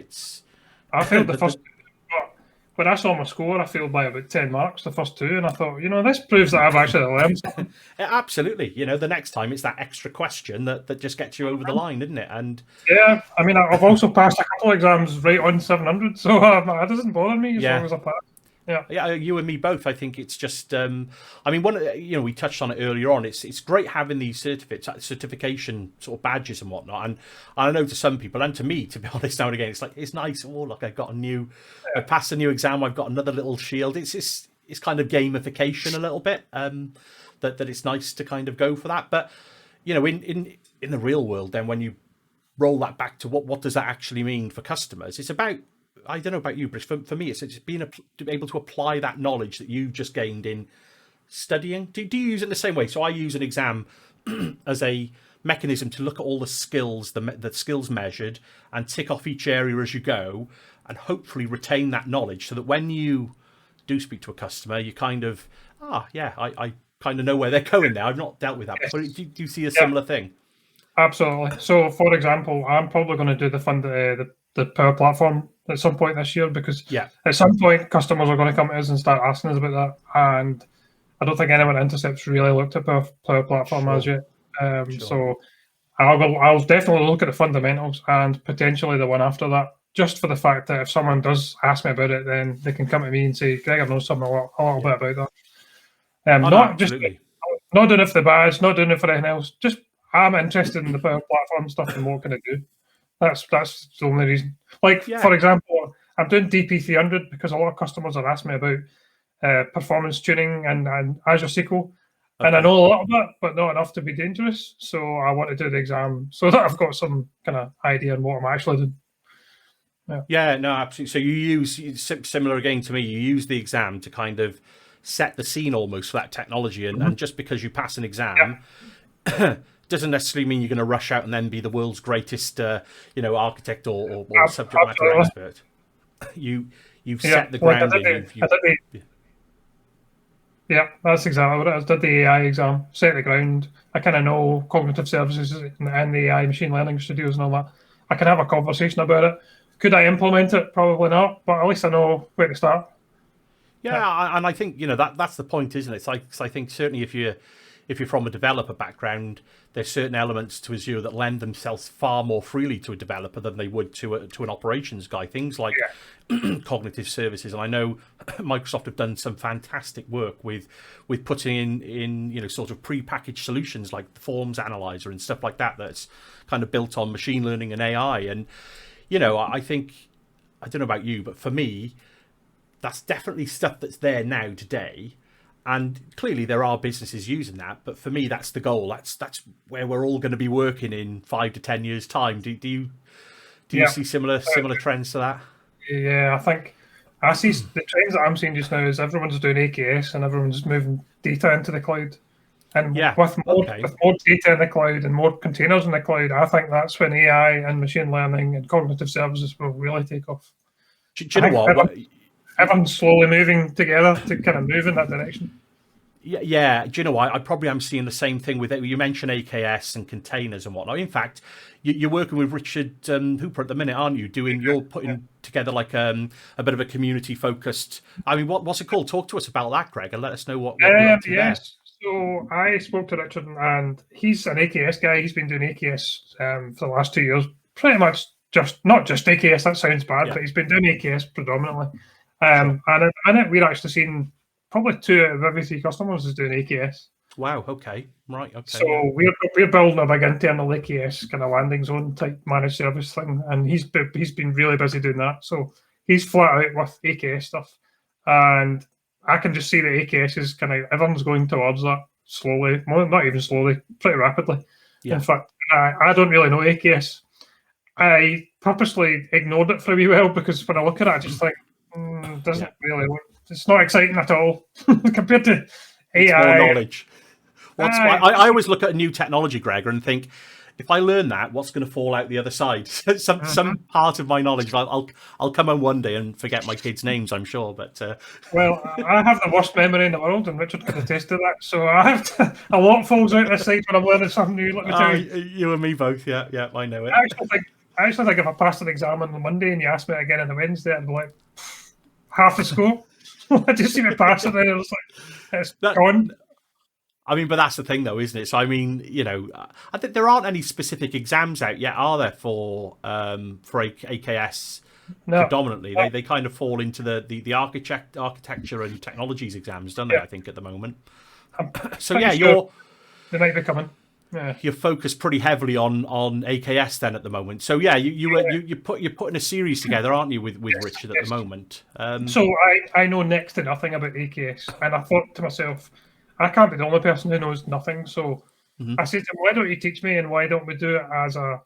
I failed the first two, but when I saw my score, I failed by about 10 marks the first two, and I thought, this proves that I've actually learned something. Absolutely. The next time it's that extra question that just gets you over the line, isn't it? And yeah, I mean, I've also passed a couple of exams right on 700, so that doesn't bother me as long as I pass. Yeah, you and me both. I think it's just. I mean, we touched on it earlier on. It's great having these certification sort of badges and whatnot. And I know to some people, and to me, to be honest, now and again, it's like it's nice. Oh, look, I passed a new exam. I've got another little shield. It's kind of gamification a little bit. That it's nice to kind of go for that. But in the real world, then when you roll that back to what does that actually mean for customers? It's about. I don't know about you, but for me, it's being able to apply that knowledge that you've just gained in studying. Do you use it in the same way? So I use an exam as a mechanism to look at all the skills, the skills measured, and tick off each area as you go, and hopefully retain that knowledge so that when you do speak to a customer, you kind of, I kind of know where they're going there. I've not dealt with that before. Do you see a similar thing? Absolutely. So, for example, I'm probably going to do the Power Platform at some point this year because at some point customers are going to come to us and start asking us about that. And I don't think anyone at Intercept's really looked at Power Platform as yet. So I'll definitely look at the fundamentals and potentially the one after that, just for the fact that if someone does ask me about it, then they can come to me and say, Gregor knows something a little bit about that. Not doing it for the badge, not doing it for anything else. Just I'm interested in the Power Platform stuff and what can it do. That's the only reason. For example, I'm doing DP300 because a lot of customers are asking me about performance tuning and Azure SQL. Okay. And I know a little bit, but not enough to be dangerous. So I want to do the exam so that I've got some kind of idea on what I'm actually doing. Yeah, no, absolutely. So you use, similar again to me, you use the exam to kind of set the scene almost for that technology. And just because you pass an exam... doesn't necessarily mean you're going to rush out and then be the world's greatest, architect or subject matter expert. You've set the grounding. Yeah, that's exactly what it is. I did the AI exam, set the ground. I kind of know cognitive services and the AI machine learning studios and all that. I can have a conversation about it. Could I implement it? Probably not, but at least I know where to start. Yeah, and I think that's the point, isn't it? It's like, 'cause I think certainly if you're from a developer background, there's certain elements to Azure that lend themselves far more freely to a developer than they would to an operations guy. Things like cognitive services, and I know Microsoft have done some fantastic work with putting in sort of pre-packaged solutions like the forms analyzer and stuff like that. That's kind of built on machine learning and AI. And I think, I don't know about you, but for me, that's definitely stuff that's there now today. And clearly there are businesses using that, but for me, that's the goal. That's where we're all going to be working in 5 to 10 years' time. Do you see similar trends to that? Yeah, I think I see the trends that I'm seeing just now is everyone's doing AKS and everyone's moving data into the cloud. And with more data in the cloud and more containers in the cloud, I think that's when AI and machine learning and cognitive services will really take off. Do you know what? Everyone's slowly moving together to kind of move in that direction. Yeah. Do you know what? I probably am seeing the same thing with it. You mentioned AKS and containers and whatnot. In fact, you're working with Richard Hooper at the minute, aren't you? You're putting together like a bit of a community focused. I mean, what's it called? Talk to us about that, Greg, and let us know what you're up to there. Yes. So I spoke to Richard, and he's an AKS guy. He's been doing AKS for the last 2 years, pretty much not just AKS. That sounds bad, but he's been doing AKS predominantly. And in it, we're actually seeing probably 2 out of every 3 customers is doing AKS. Wow. Okay. Right. Okay. So we're building a big internal AKS kind of landing zone type managed service thing, and he's been really busy doing that. So he's flat out with AKS stuff, and I can just see the AKS is kind of everyone's going towards that slowly, well, not even slowly, pretty rapidly. Yeah. In fact, I don't really know AKS. I purposely ignored it for a wee while because when I look at it, I just think doesn't really work. It's not exciting at all compared to AI. It's more knowledge. I always look at a new technology, Gregor, and think, if I learn that, what's going to fall out the other side? Some part of my knowledge, I'll come on one day and forget my kids' names, I'm sure. But well, I have the worst memory in the world, and Richard can attest to that. So I have a lot falls out of the side when I'm learning something new. Let me tell you. You and me both. Yeah, I know it. I actually think if I passed an exam on the Monday and you asked me again on the Wednesday, I'd be like, half the score. I just see me pass it, and it's like it's gone. I mean, but that's the thing, though, isn't it? So, I mean, I think there aren't any specific exams out yet, are there, for AKS predominantly? They kind of fall into the architecture and technologies exams, don't they? I think at the moment. So yeah, they might be coming. Yeah. You're focused pretty heavily on AKS then at the moment. So yeah, you're putting a series together, aren't you, with Richard at the moment? So I know next to nothing about AKS, and I thought to myself, I can't be the only person who knows nothing. So I said to him, why don't you teach me, and why don't we do it as a...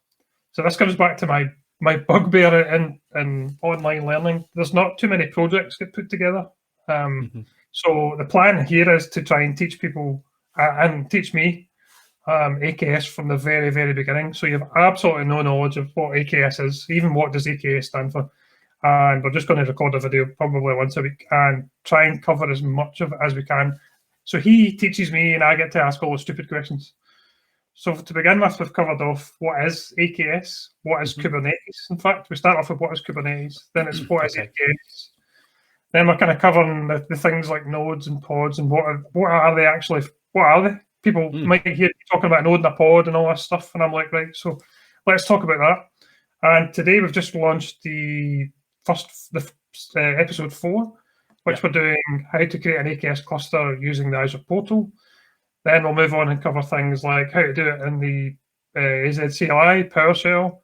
So this comes back to my bugbear in online learning. There's not too many projects get put together. So the plan here is to try and teach people and teach me AKS from the very, very beginning. So you have absolutely no knowledge of what AKS is, even what does AKS stand for. And we're just going to record a video probably once a week and try and cover as much of it as we can. So he teaches me and I get to ask all the stupid questions. So to begin with, we've covered off what is AKS, what is Kubernetes. In fact, we start off with what is Kubernetes, then it's what is AKS. Then we're kind of covering the things like nodes and pods and what are they actually, what are they? People might hear you talking about a node and a pod and all this stuff, and I'm like, right, so let's talk about that. And today we've just launched the episode 4, which we're doing how to create an AKS cluster using the Azure portal. Then we'll move on and cover things like how to do it in the AZ CLI, PowerShell,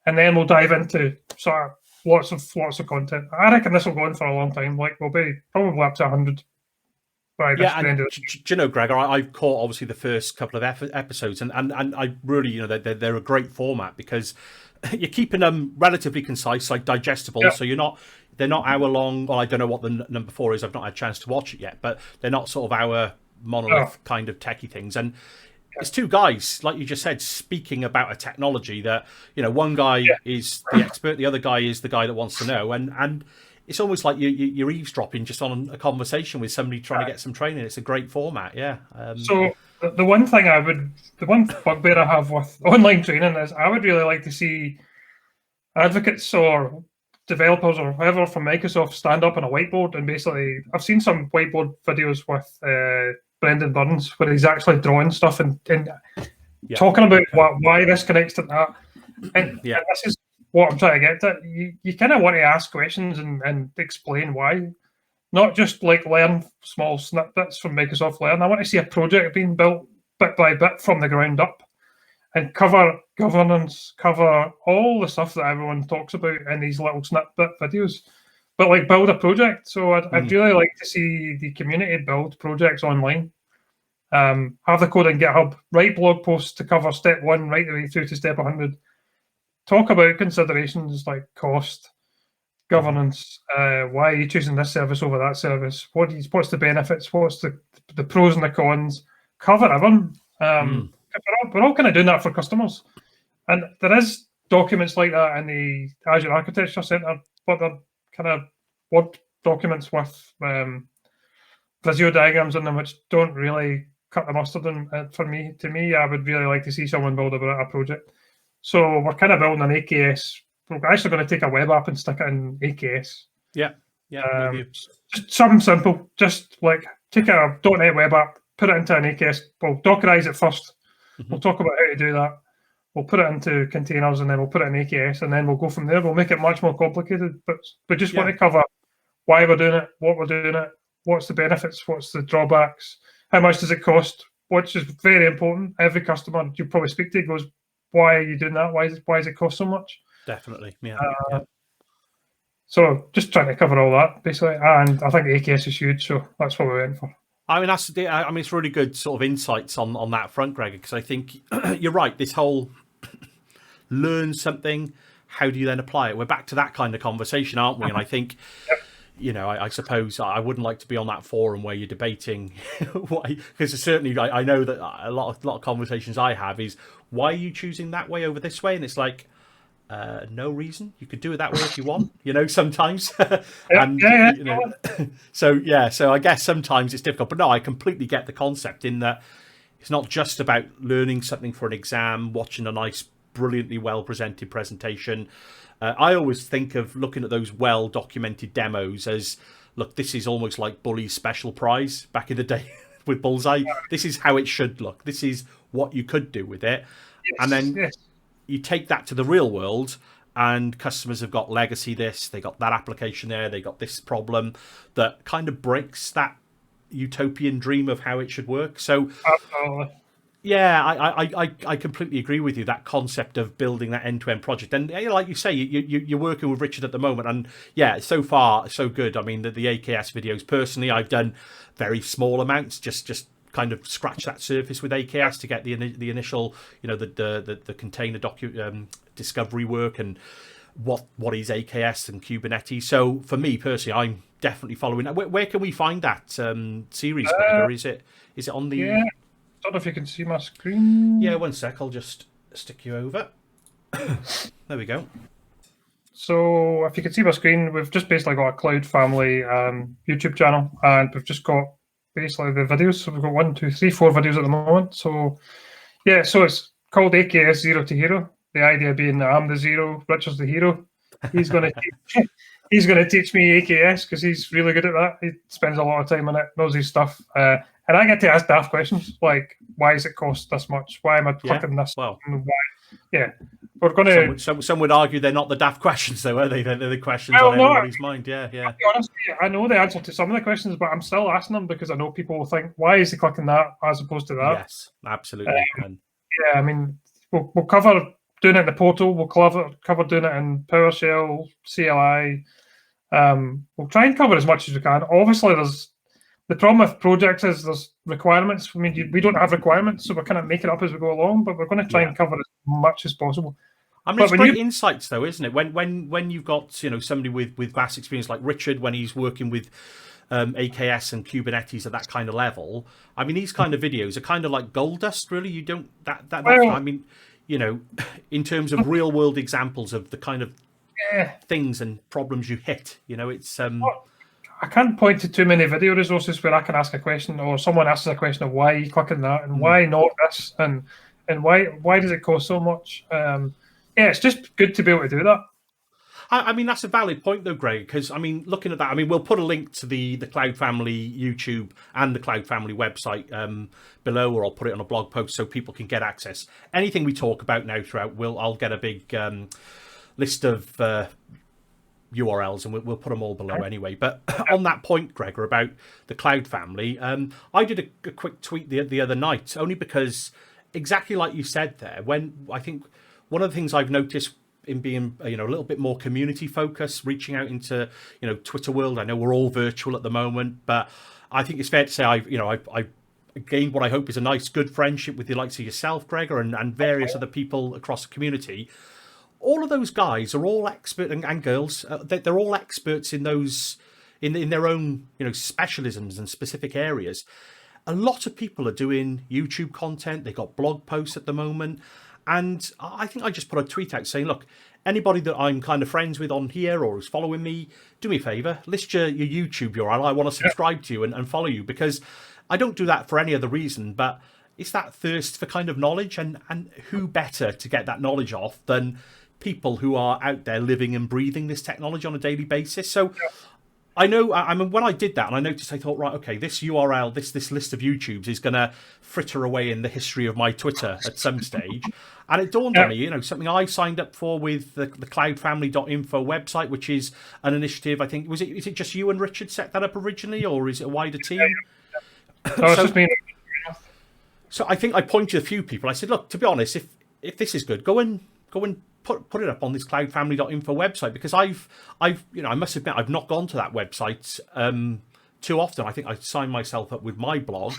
and then we'll dive into sort of lots of content. I reckon this will go on for a long time. Like we'll be probably up to 100 by the end of do you know, Gregor, I've caught obviously the first couple of episodes, and I really, they're a great format because you're keeping them relatively concise, like digestible, so they're not hour long. Well, I don't know what the number 4 is. I've not had a chance to watch it yet, but they're not sort of hour monolith kind of techie things. And it's 2 guys, like you just said, speaking about a technology that, one guy is the expert, the other guy is the guy that wants to know. And it's almost like you're eavesdropping just on a conversation with somebody trying to get some training. It's a great format, So the one bugbear I have with online training is I would really like to see advocates or developers or whoever from Microsoft stand up on a whiteboard and basically, I've seen some whiteboard videos with Brendan Burns where he's actually drawing stuff and talking about why this connects to that. And this is what I'm trying to get at. You kind of want to ask questions and explain why. Not just like learn small snippets from Microsoft Learn. I want to see a project being built bit by bit from the ground up and cover governance, cover all the stuff that everyone talks about in these little snippet videos, but like build a project. So I'd really like to see the community build projects online. Have the code in GitHub, write blog posts to cover step 1 right the way through to step 100. Talk about considerations like cost, governance, why are you choosing this service over that service? What's the benefits? What's the pros and the cons? Cover everything. We're all kind of doing that for customers. And there is documents like that in the Azure Architecture Center, but they're kind of Word documents with Visio diagrams in them which don't really cut the mustard. And for me, I would really like to see someone build a project. So we're kind of building an AKS. We're actually going to take a web app and stick it in AKS. Yeah. Just something simple. Just like take a .NET web app, put it into an AKS. We'll Dockerize it first. We'll talk about how to do that. We'll put it into containers, and then we'll put it in AKS, and then we'll go from there. We'll make it much more complicated, but we just want to cover why we're doing it, what we're doing it, what's the benefits, what's the drawbacks, how much does it cost, which is very important. Every customer you probably speak to goes, why are you doing that? Why does it cost so much? Definitely, yeah. So just trying to cover all that, basically. And I think the AKS is huge, so that's what we went for. I mean, it's really good sort of insights on that front, Gregor, because I think you're right. This whole learn something, how do you then apply it? We're back to that kind of conversation, aren't we? And I think, I suppose I wouldn't like to be on that forum where you're debating why, because certainly I know that a lot of conversations I have is, why are you choosing that way over this way? And it's like, no reason. You could do it that way if you want, sometimes. So I guess sometimes it's difficult, but no, I completely get the concept in that it's not just about learning something for an exam, watching a nice, brilliantly well presented presentation. I always think of looking at those well documented demos as, look, this is almost like Bully's special prize back in the day with Bullseye. This is how it should look. This is what you could do with it. And then you take that to the real world, and customers have got legacy this, they got that application there, they got this problem that kind of breaks that utopian dream of how it should work. So yeah, I completely agree with you, that concept of building that end-to-end project. And like you say, you're working with Richard at the moment, and yeah, so far so good. I mean, the AKS videos, personally, I've done very small amounts, just kind of scratch that surface with AKS to get the initial, the container discovery work and what is AKS and Kubernetes. So for me personally, I'm definitely following that. Where can we find that series, Gregor? Is it on the? Yeah, I don't know if you can see my screen. Yeah, one sec. I'll just stick you over. There we go. So if you can see my screen, we've just basically got a Cloud Family YouTube channel, and we've just got basically the videos. So we've got 1, 2, 3, 4 videos at the moment. So yeah, so it's called AKS Zero to Hero. The idea being that I'm the zero, Richard's the hero. He's going to teach me AKS because he's really good at that. He spends a lot of time on it, knows his stuff, and I get to ask daft questions like, why does it cost this much? Why am I clicking this? Well, and why? We're going to. Some would argue they're not the daft questions, though, are they? They're the questions on everybody's mind. Yeah. I'll be honest with you, I know the answer to some of the questions, but I'm still asking them because I know people will think, why is he clicking that as opposed to that? Yes, absolutely. Yeah, I mean, we'll cover doing it in the portal. We'll cover doing it in PowerShell, CLI. We'll try and cover as much as we can. Obviously, the problem with projects is there's requirements. I mean, we don't have requirements, so we're kind of making it up as we go along, but we're going to try and cover as much as possible. I mean, it's great insights, though, isn't it? When you've got somebody with vast experience like Richard, when he's working with AKS and Kubernetes at that kind of level, I mean, these kind of videos are kind of like gold dust, really. You don't I mean, in terms of real world examples of the kind of things and problems you hit, it's I can't point to too many video resources where I can ask a question, or someone asks a question of why are you clicking that and why not this and why does it cost so much. It's just good to be able to do that. I mean, that's a valid point, though, Greg, because, I mean, looking at that, I mean, we'll put a link to the Cloud Family YouTube and the Cloud Family website below, or I'll put it on a blog post so people can get access. Anything we talk about now throughout, I'll get a big list of URLs, and we'll put them all below anyway. But on that point, Gregor, about the Cloud Family, I did a quick tweet the other night, only because, exactly like you said there, when I think one of the things I've noticed in being a little bit more community focused, reaching out into Twitter world. I know we're all virtual at the moment, but I think it's fair to say I gained what I hope is a nice, good friendship with the likes of yourself, Gregor, and various other people across the community. All of those guys are all expert and girls. They're all experts in those in their own specialisms and specific areas. A lot of people are doing YouTube content. They've got blog posts at the moment. And I think I just put a tweet out saying, look, anybody that I'm kind of friends with on here or is following me, do me a favor, list your YouTube URL. I want to subscribe to you and follow you, because I don't do that for any other reason, but it's that thirst for kind of knowledge, and who better to get that knowledge off than people who are out there living and breathing this technology on a daily basis. So I know, I mean, when I did that and I noticed, I thought, right, okay, this URL, this list of YouTubes is going to fritter away in the history of my Twitter at some stage. And it dawned on me, you know, something I signed up for with the cloudfamily.info website, which is an initiative, I think, is it just you and Richard set that up originally, or is it a wider team? No, it's just me. So I think I pointed a few people. I said, look, to be honest, if this is good, go and put it up on this cloudfamily.info website, because I've you know, I must admit I've not gone to that website too often. I think I signed myself up with my blog,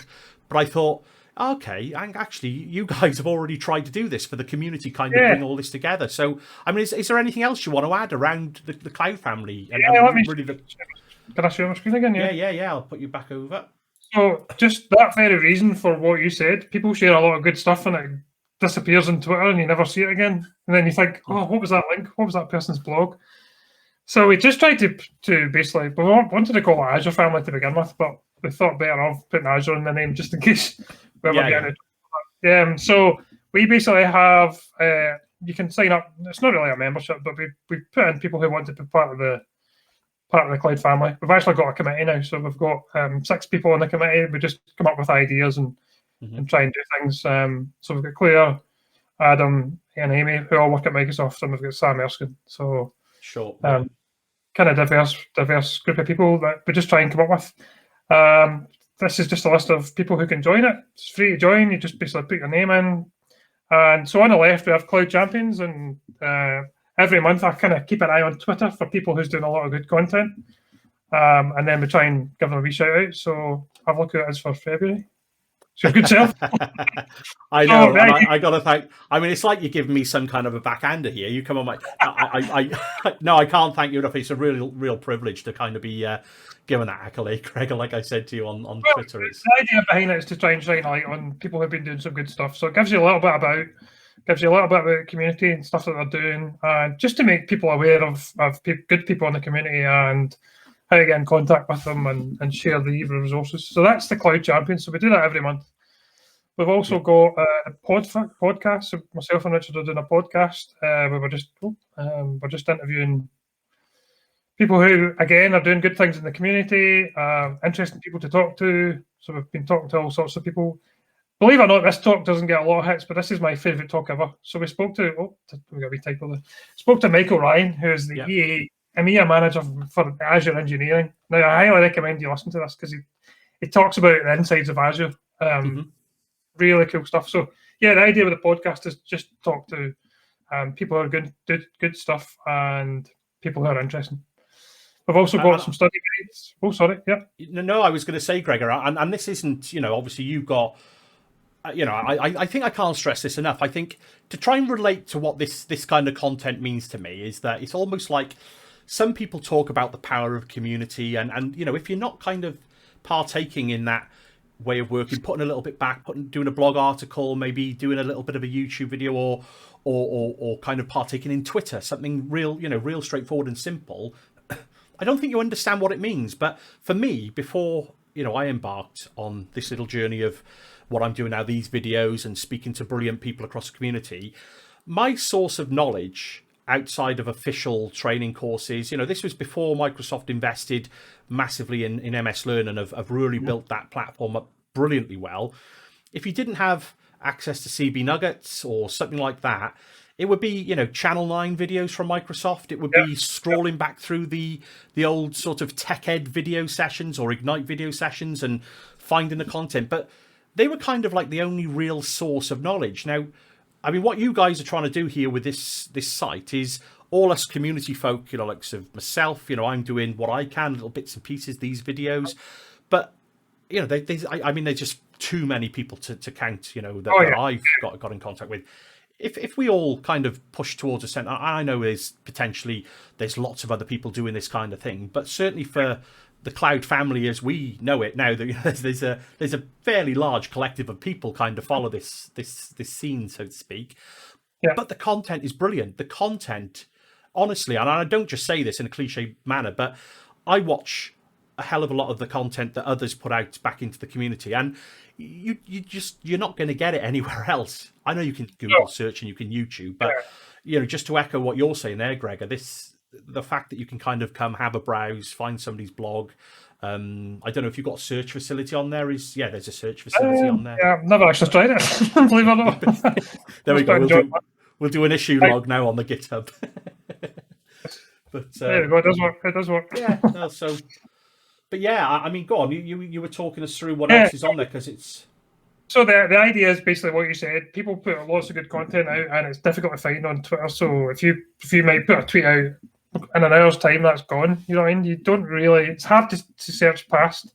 but I thought, okay, and actually you guys have already tried to do this for the community, kind of bring all this together. So I mean, is there anything else you want to add around the Cloud Family? And can I share my screen again? Yeah. I'll put you back over. So just that very reason for what you said, people share a lot of good stuff and it disappears on Twitter and you never see it again. And then you think, oh, what was that link? What was that person's blog? So we just tried to basically, we wanted to call it Azure Family to begin with, but we thought better of putting Azure in the name just in case we ever get it. So we basically have, you can sign up. It's not really a membership, but we put in people who want to be part of the Cloud family. We've actually got a committee now, so we've got 6 people on the committee. We just come up with ideas and try and do things. So we've got Claire, Adam, and Amy, who all work at Microsoft, and we've got Sam Erskine. So kind of diverse group of people that we just try and come up with. This is just a list of people who can join it. It's free to join. You just basically put your name in. And so on the left, we have Cloud Champions, and every month I kind of keep an eye on Twitter for people who's doing a lot of good content. And then we try and give them a wee shout out. So have a look who it is for February. It's your good self. I know. I got to thank. I mean, it's like you're giving me some kind of a backhander here. You come on my. No, I can't thank you enough. It's a real privilege to kind of be given that accolade, Gregor. Like I said to you on Twitter, the idea behind it is to try and shine light on people who've been doing some good stuff. So it gives you a little bit about the community and stuff that they're doing, and just to make people aware of good people in the community and how to get in contact with them and share the resources. So that's the Cloud Champions. So we do that every month. We've also got a podcast. So myself and Richard are doing a podcast where we're just interviewing people who, again, are doing good things in the community, interesting people to talk to. So we've been talking to all sorts of people. Believe it or not, this talk doesn't get a lot of hits, but this is my favourite talk ever. So we spoke to, we got a wee typo there. Spoke to Michael Ryan, who is the EMEA manager for Azure Engineering. Now, I highly recommend you listen to this because he talks about the insides of Azure. Really cool stuff. So, yeah, the idea with the podcast is just talk to people who are good stuff and people who are interesting. We've also got some study guides. Oh, sorry. Yeah. No, I was going to say, Gregor, and this isn't, obviously you've got, I think I can't stress this enough. I think to try and relate to what this kind of content means to me is that it's almost like some people talk about the power of community, and if you're not kind of partaking in that way of working, putting a little bit back, doing a blog article, maybe doing a little bit of a YouTube video, or kind of partaking in Twitter, something real straightforward and simple. I don't think you understand what it means. But for me, before I embarked on this little journey of what I'm doing now, these videos and speaking to brilliant people across the community, my source of knowledge outside of official training courses, this was before Microsoft invested massively in MS Learn and have really built that platform up brilliantly well. If you didn't have access to CB Nuggets or something like that, it would be, Channel 9 videos from Microsoft. It would be scrolling back through the old sort of tech ed video sessions or Ignite video sessions and finding the content. But they were kind of like the only real source of knowledge. Now, I mean, what you guys are trying to do here with this site is all us community folk, like myself, I'm doing what I can, little bits and pieces, these videos. But, there's just too many people to count, that I've got in contact with. If we all kind of push towards a centre, I know there's lots of other people doing this kind of thing, but certainly for the Cloud family as we know it now, there's a fairly large collective of people kind of follow this scene, so to speak. but the content is brilliant. The content, honestly, and I don't just say this in a cliche manner, but I watch a hell of a lot of the content that others put out back into the community, and you're not going to get it anywhere else. I know you can Google search and you can YouTube, but just to echo what you're saying there, Gregor, the fact that you can kind of come have a browse, find somebody's blog. I don't know if you've got a search facility on there. There's a search facility on there. Yeah, I've never actually tried it. Believe it or not. There we go. We'll do an issue log now on the GitHub. But there we go. It does work. Yeah. No, so, but yeah, I mean, go on. You were talking us through what else is on there, because it's. So the idea is basically what you said. People put lots of good content out, and it's difficult to find on Twitter. So if you might put a tweet out in an hour's time, that's gone. You know what I mean? You don't really. It's hard to search past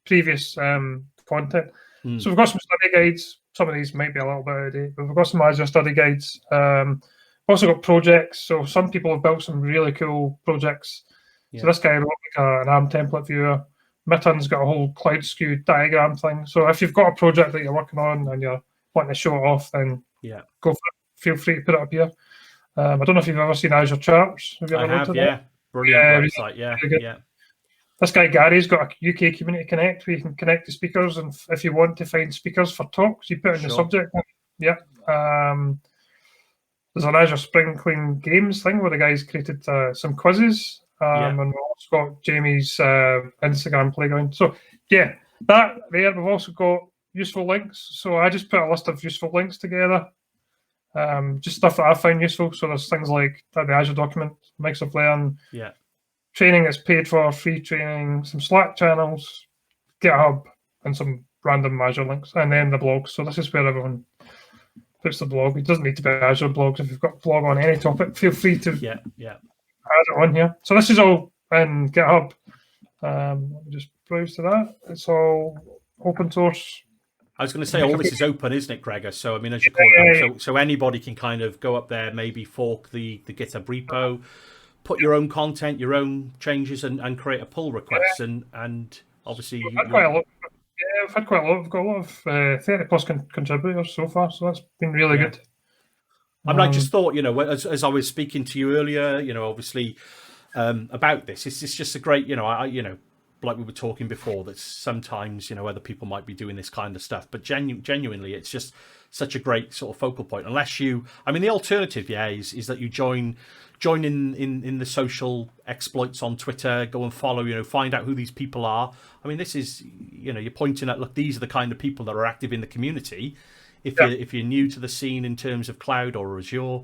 previous content. So we've got some study guides. Some of these might be a little bit out of date, but we've got some Azure study guides. We've also got projects. So some people have built some really cool projects. Yeah. So this guy wrote like an ARM template viewer. Mitton's got a whole cloud skew diagram thing. So if you've got a project that you're working on and you're wanting to show it off, then go for it. Feel free to put it up here. I don't know if you've ever seen Azure Charts. Have you ever looked at that? Brilliant website. Yeah. This guy Gary's got a UK Community Connect where you can connect to speakers, and if you want to find speakers for talks, you put in the subject. Yeah. There's an Azure Spring Clean Games thing where the guys created some quizzes. And we've also got Jamie's Instagram playground. So yeah, that there. We've also got useful links. So I just put a list of useful links together. Just stuff that I found useful. So there's things like the Azure document, Microsoft Learn, training that's paid for, free training, some Slack channels, GitHub, and some random Azure links, and then the blog. So this is where everyone puts the blog. It doesn't need to be Azure blogs. If you've got a blog on any topic, feel free to add it on here. So this is all in GitHub. Let me just browse to that. It's all open source. I was going to say, all this is open, isn't it, Gregor? So, I mean, as you call it, so anybody can kind of go up there, maybe fork the GitHub repo, put your own content, your own changes, and create a pull request. And obviously, we've had quite a lot. Yeah, we've had quite a lot. We've got a lot of 30 plus contributors so far, so that's been really good. I mean, I just thought, as I was speaking to you earlier, obviously about this, it's just a great, like we were talking before, that sometimes, other people might be doing this kind of stuff, but genuinely, it's just such a great sort of focal point. Unless the alternative, is that you join in the social exploits on Twitter, go and follow, find out who these people are. I mean, this is, you're pointing at, look, these are the kind of people that are active in the community. If you're new to the scene in terms of cloud or Azure,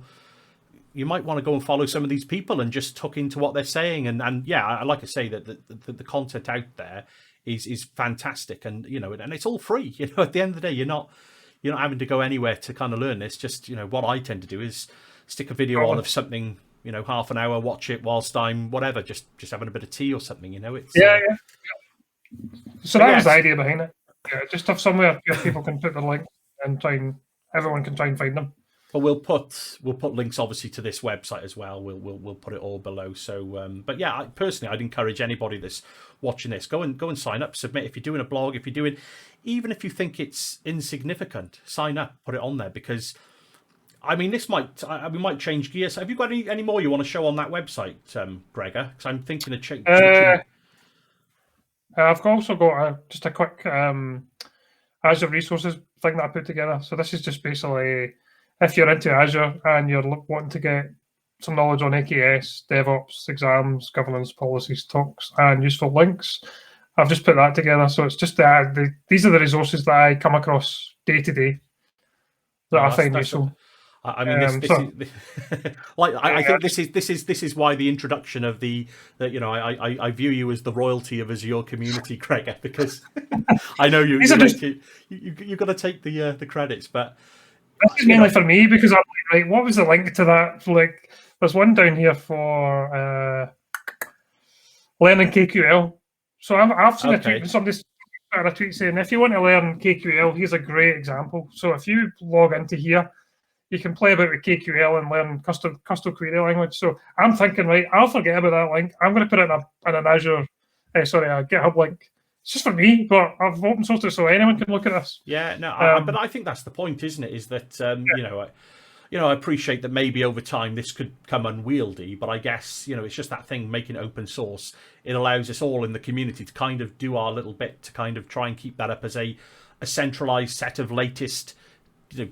you might want to go and follow some of these people and just tuck into what they're saying. And I like to say that the content out there is fantastic, and and it's all free. At the end of the day, you're not having to go anywhere to kind of learn this. Just what I tend to do is stick a video on of something, half an hour, watch it whilst I'm whatever, just having a bit of tea or something. It's So that was the idea behind it. Just have somewhere where people can put the link and everyone can try and find them. But we'll put links obviously to this website as well. We'll put it all below. So, but yeah, personally, I'd encourage anybody that's watching this, go and sign up, submit. If you're doing a blog, even if you think it's insignificant, sign up, put it on there, because I mean, we might change gears. Have you got any more you want to show on that website, Gregor? Because I'm thinking of changing. I've also got just a quick Azure resources thing that I put together. So this is just basically, if you're into Azure and you're wanting to get some knowledge on AKS, DevOps, exams, governance, policies, talks, and useful links, I've just put that together. So it's just these are the resources that I come across day to day that I find useful. I mean, I think this is why the introduction of I view you as the royalty of Azure community, Gregor, because I know you've got to take the credits, but this is mainly for me, because I'm like, right, what was the link to that? Like, there's one down here for learning KQL. So I've seen a tweet from somebody a tweet saying, if you want to learn KQL, here's a great example. So if you log into here, you can play about with KQL and learn custom query language. So I'm thinking, right, I'll forget about that link. I'm going to put it in an Azure, a GitHub link. It's just for me, but I've open sourced it so anyone can look at this. Yeah, no, but I think that's the point, isn't it? Is that I appreciate that maybe over time this could come unwieldy, but I guess, it's just that thing, making it open source. It allows us all in the community to kind of do our little bit to kind of try and keep that up as a centralized set of latest,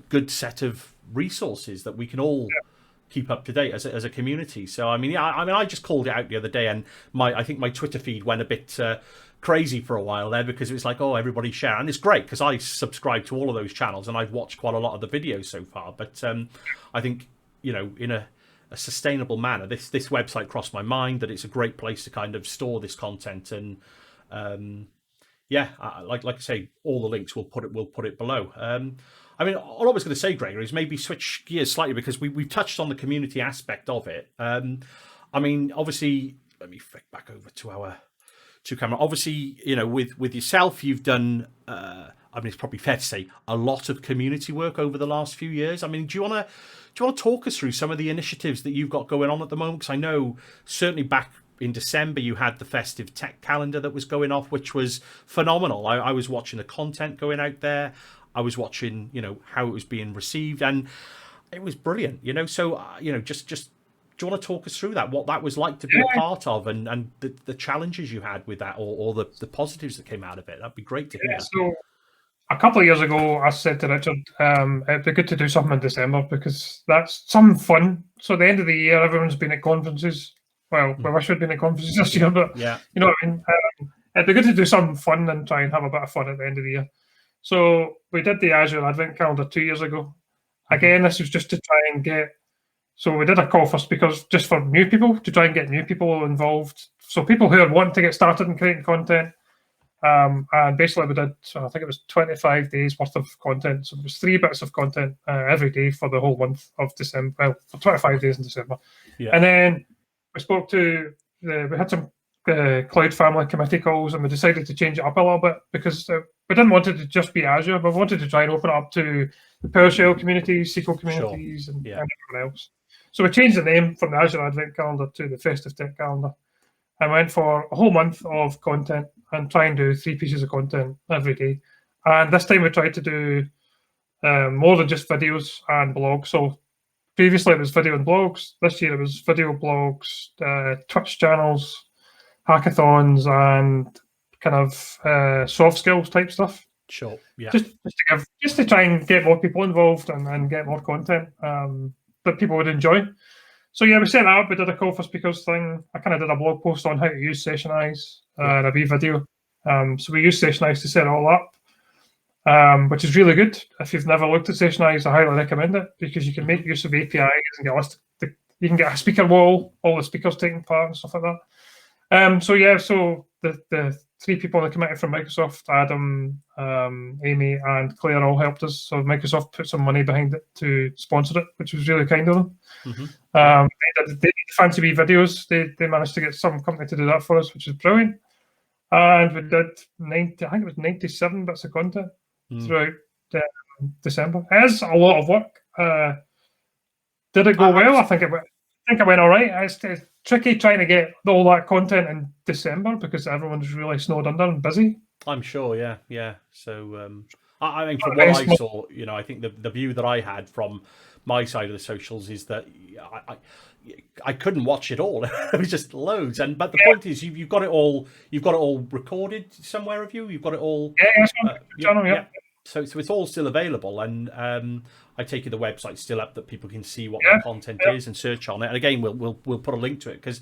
good set of resources that we can all keep up to date as a community. So, I just called it out the other day, and I think my Twitter feed went a bit crazy for a while there, because it was like, oh, everybody share, and it's great because I subscribe to all of those channels and I've watched quite a lot of the videos so far. But I think in a sustainable manner, this website crossed my mind that it's a great place to kind of store this content, and like I say, all the links we'll put it below. All I was going to say, Gregor, is maybe switch gears slightly, because we've touched on the community aspect of it. Obviously, let me flick back over to our camera. Obviously, with yourself, you've done, it's probably fair to say, a lot of community work over the last few years. Do you want to talk us through some of the initiatives that you've got going on at the moment? Because I know certainly back in December you had the Festive Tech Calendar that was going off, which was phenomenal. I was watching the content going out there. I was watching, how it was being received, and it was brilliant. So just. Do you want to talk us through that, what that was like to be a part of, and the challenges you had with that, or the positives that came out of it? That'd be great to hear. So a couple of years ago, I said to Richard, it'd be good to do something in December, because that's some fun. So at the end of the year, everyone's been at conferences. Well, we wish we'd been at conferences this year, but yeah, you know what I mean? It'd be good to do something fun and try and have a bit of fun at the end of the year. So we did the Azure Advent Calendar 2 years ago. Again, this was just to try and get. So we did a call for speakers just for new people, to try and get new people involved. So people who are wanting to get started in creating content. And basically we did, so I think it was 25 days worth of content. So it was 3 bits of content every day for the whole month of December, well, for 25 days in December. Yeah. And then we spoke to, we had some Cloud Family Committee calls, and we decided to change it up a little bit, because we didn't want it to just be Azure, but we wanted to try and open it up to the PowerShell communities, SQL communities, and everyone else. So we changed the name from the Azure Advent Calendar to the Festive Tech Calendar, and went for a whole month of content and try and do 3 pieces of content every day. And this time we tried to do more than just videos and blogs. So previously it was video and blogs. This year it was video, blogs, Twitch channels, hackathons, and kind of soft skills type stuff. Sure. Yeah. Just to try and get more people involved and get more content that people would enjoy. So yeah, we set that up. We did a call for speakers thing. I kind of did a blog post on how to use Sessionize and a wee video. So we use Sessionize to set it all up, which is really good. If you've never looked at Sessionize, I highly recommend it, because you can make use of APIs and get a list. You can get a speaker wall, all the speakers taking part and stuff like that. So the 3 people on the committee from Microsoft, Adam, Amy, and Claire, all helped us. So Microsoft put some money behind it to sponsor it, which was really kind of them. They did fancy wee videos. They managed to get some company to do that for us, which is brilliant. And we did 97 bits of content throughout December. It is a lot of work. Did it go well? I think it went all right. It's tricky trying to get all that content in December, because everyone's really snowed under and busy. I'm sure, yeah. So, I mean, from what I saw, I think the view that I had from my side of the socials is that I couldn't watch it all. It was just loads. But the point is, you've got it all recorded somewhere. Have you? You've got it all. Yeah. So it's all still available, and I take it the website's still up, that people can see what the content is and search on it. And again, we'll put a link to it, because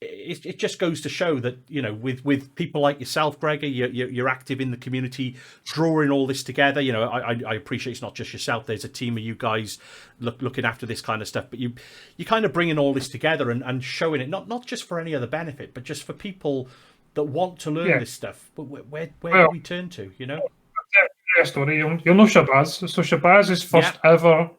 it just goes to show that, with people like yourself, Gregor, you're active in the community, drawing all this together. I appreciate it's not just yourself. There's a team of you guys looking after this kind of stuff, but you kind of bringing all this together and showing it not just for any other benefit, but just for people that want to learn this stuff. But where do we turn to? Story. You'll know Shabazz. So Shabazz's first ever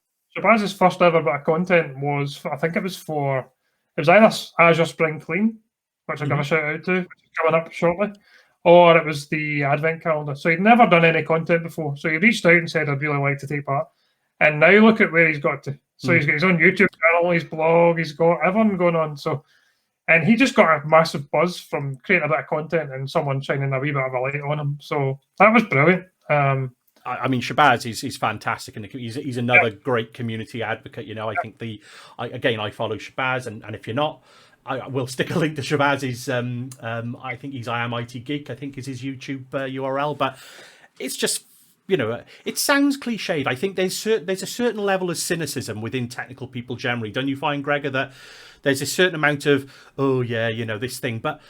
bit of content was, I think it was either Azure Spring Clean, which I'll give a shout out to, which is coming up shortly, or it was the Advent Calendar. So he'd never done any content before. So he reached out and said, I'd really like to take part. And now look at where he's got to. So he's got his own YouTube channel, his blog, he's got everything going on. So, and he just got a massive buzz from creating a bit of content and someone shining a wee bit of a light on him. So that was brilliant. I mean, Shabazz is fantastic, and he's another great community advocate. I think I follow Shabazz, and if you're not, I will stick a link to Shabazz's. I think he's I Am IT Geek, I think is his YouTube URL, but it's just. It sounds cliched. I think there's a certain level of cynicism within technical people generally. Don't you find, Gregor, that there's a certain amount of, oh yeah, this thing, but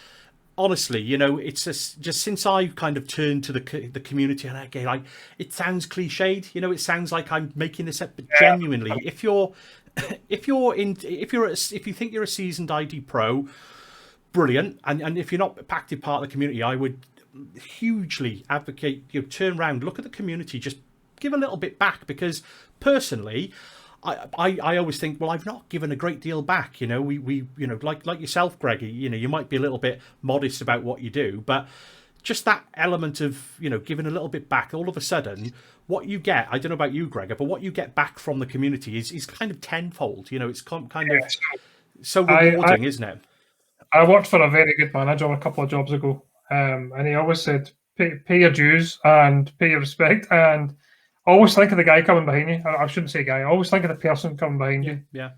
honestly, it's just since I've kind of turned to the community, and again, it sounds cliched. It sounds like I'm making this up, but genuinely, if you think you're a seasoned IT pro, brilliant, and if you're not an active part of the community, I would hugely advocate turn around, look at the community, just give a little bit back, because personally, I always think, well, I've not given a great deal back. We like yourself, Greggy, you might be a little bit modest about what you do, but just that element of, giving a little bit back, all of a sudden, what you get, I don't know about you, Gregor, but what you get back from the community is kind of tenfold. It's kind of so rewarding, isn't it? I worked for a very good manager a couple of jobs ago, and he always said, pay your dues and pay your respect, and always think of the guy coming behind you. I shouldn't say guy. Always think of the person coming behind you. Yeah.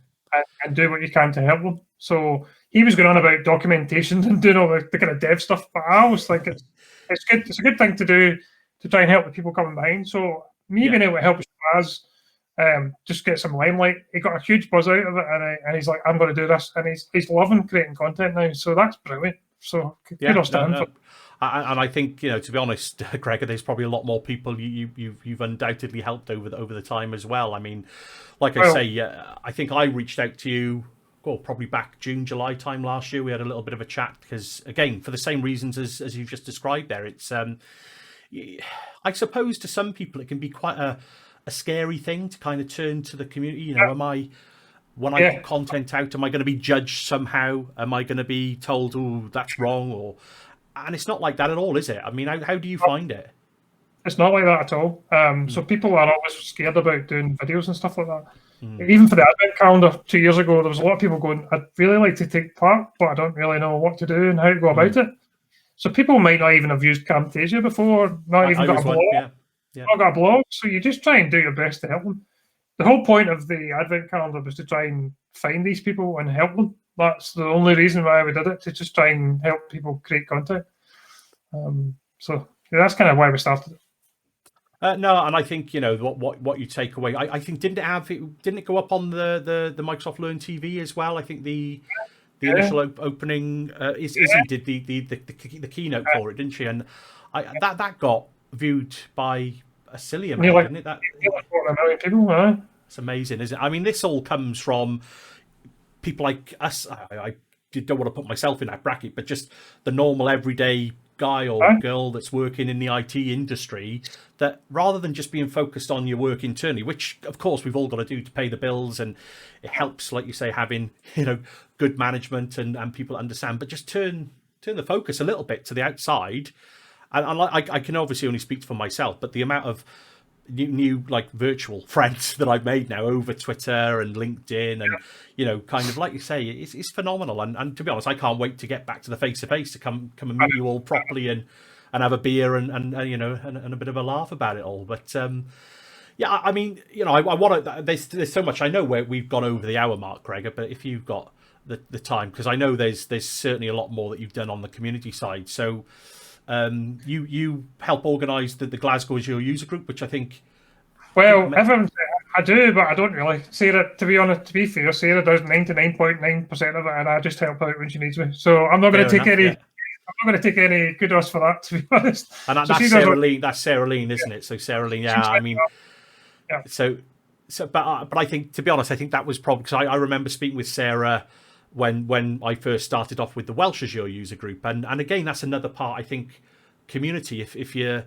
And do what you can to help them. So he was going on about documentation and doing all the kind of dev stuff, but I always think it's good. It's a good thing to do to try and help the people coming behind. So me being able to help Shaz, just get some limelight. He got a huge buzz out of it, and he's like, I'm going to do this, and he's loving creating content now. So that's brilliant. So kudos to him. And I think, to be honest, Gregor, there's probably a lot more people you've undoubtedly helped over the time as well. I mean, like I say, I think I reached out to you, probably back June, July time last year. We had a little bit of a chat because, again, for the same reasons as you've just described there. It's, I suppose to some people it can be quite a scary thing to kind of turn to the community. When I put content out, am I going to be judged somehow? Am I going to be told, oh, that's wrong? And it's not like that at all, is it? I mean, how do you find it? It's not like that at all. So people are always scared about doing videos and stuff like that. Even for the Advent Calendar 2 years ago, there was a lot of people going, I'd really like to take part, but I don't really know what to do and how to go about it. So people might not even have used Camtasia before, not even got a blog. Not got a blog. So you just try and do your best to help them. The whole point of the Advent Calendar was to try and find these people and help them. That's the only reason why we did it, to just try and help people create content. So that's kind of why we started it. No, and I think what you take away. I think didn't it go up on the Microsoft Learn TV as well? I think the initial opening Izzy did the keynote for it, didn't she? And that got viewed by a silly amount, didn't it? That 1 million people. It's amazing, isn't it? I mean, this all comes from people like us. I don't want to put myself in that bracket, but just the normal everyday guy or girl that's working in the IT industry, that rather than just being focused on your work internally, which of course we've all got to do to pay the bills, and it helps, like you say, having good management and people understand, but just turn the focus a little bit to the outside. And I can obviously only speak for myself, but the amount of new like virtual friends that I've made now over Twitter and LinkedIn, and kind of like you say, it's phenomenal. And to be honest, I can't wait to get back to the face to come and meet you all properly and have a beer and a bit of a laugh about it all. But I mean, I want to. There's so much. I know where we've gone over the hour mark, Gregor, but if you've got the time, because I know there's certainly a lot more that you've done on the community side. So. You help organise the Glasgow Azure user group, which I think. Well, everyone, I do, but I don't really. Sarah, to be fair, Sarah does 99.9% of it, and I just help out when she needs me. So I'm not going to take any. I'm not going to take any kudos for that, to be honest. And that's Sarah Lean. That's Sarah Lean, isn't it? So Sarah Lean, I mean, so, but I think, to be honest, I think that was probably because I remember speaking with Sarah when I first started off with the Welsh Azure user group, and again, that's another part. I think community. If you're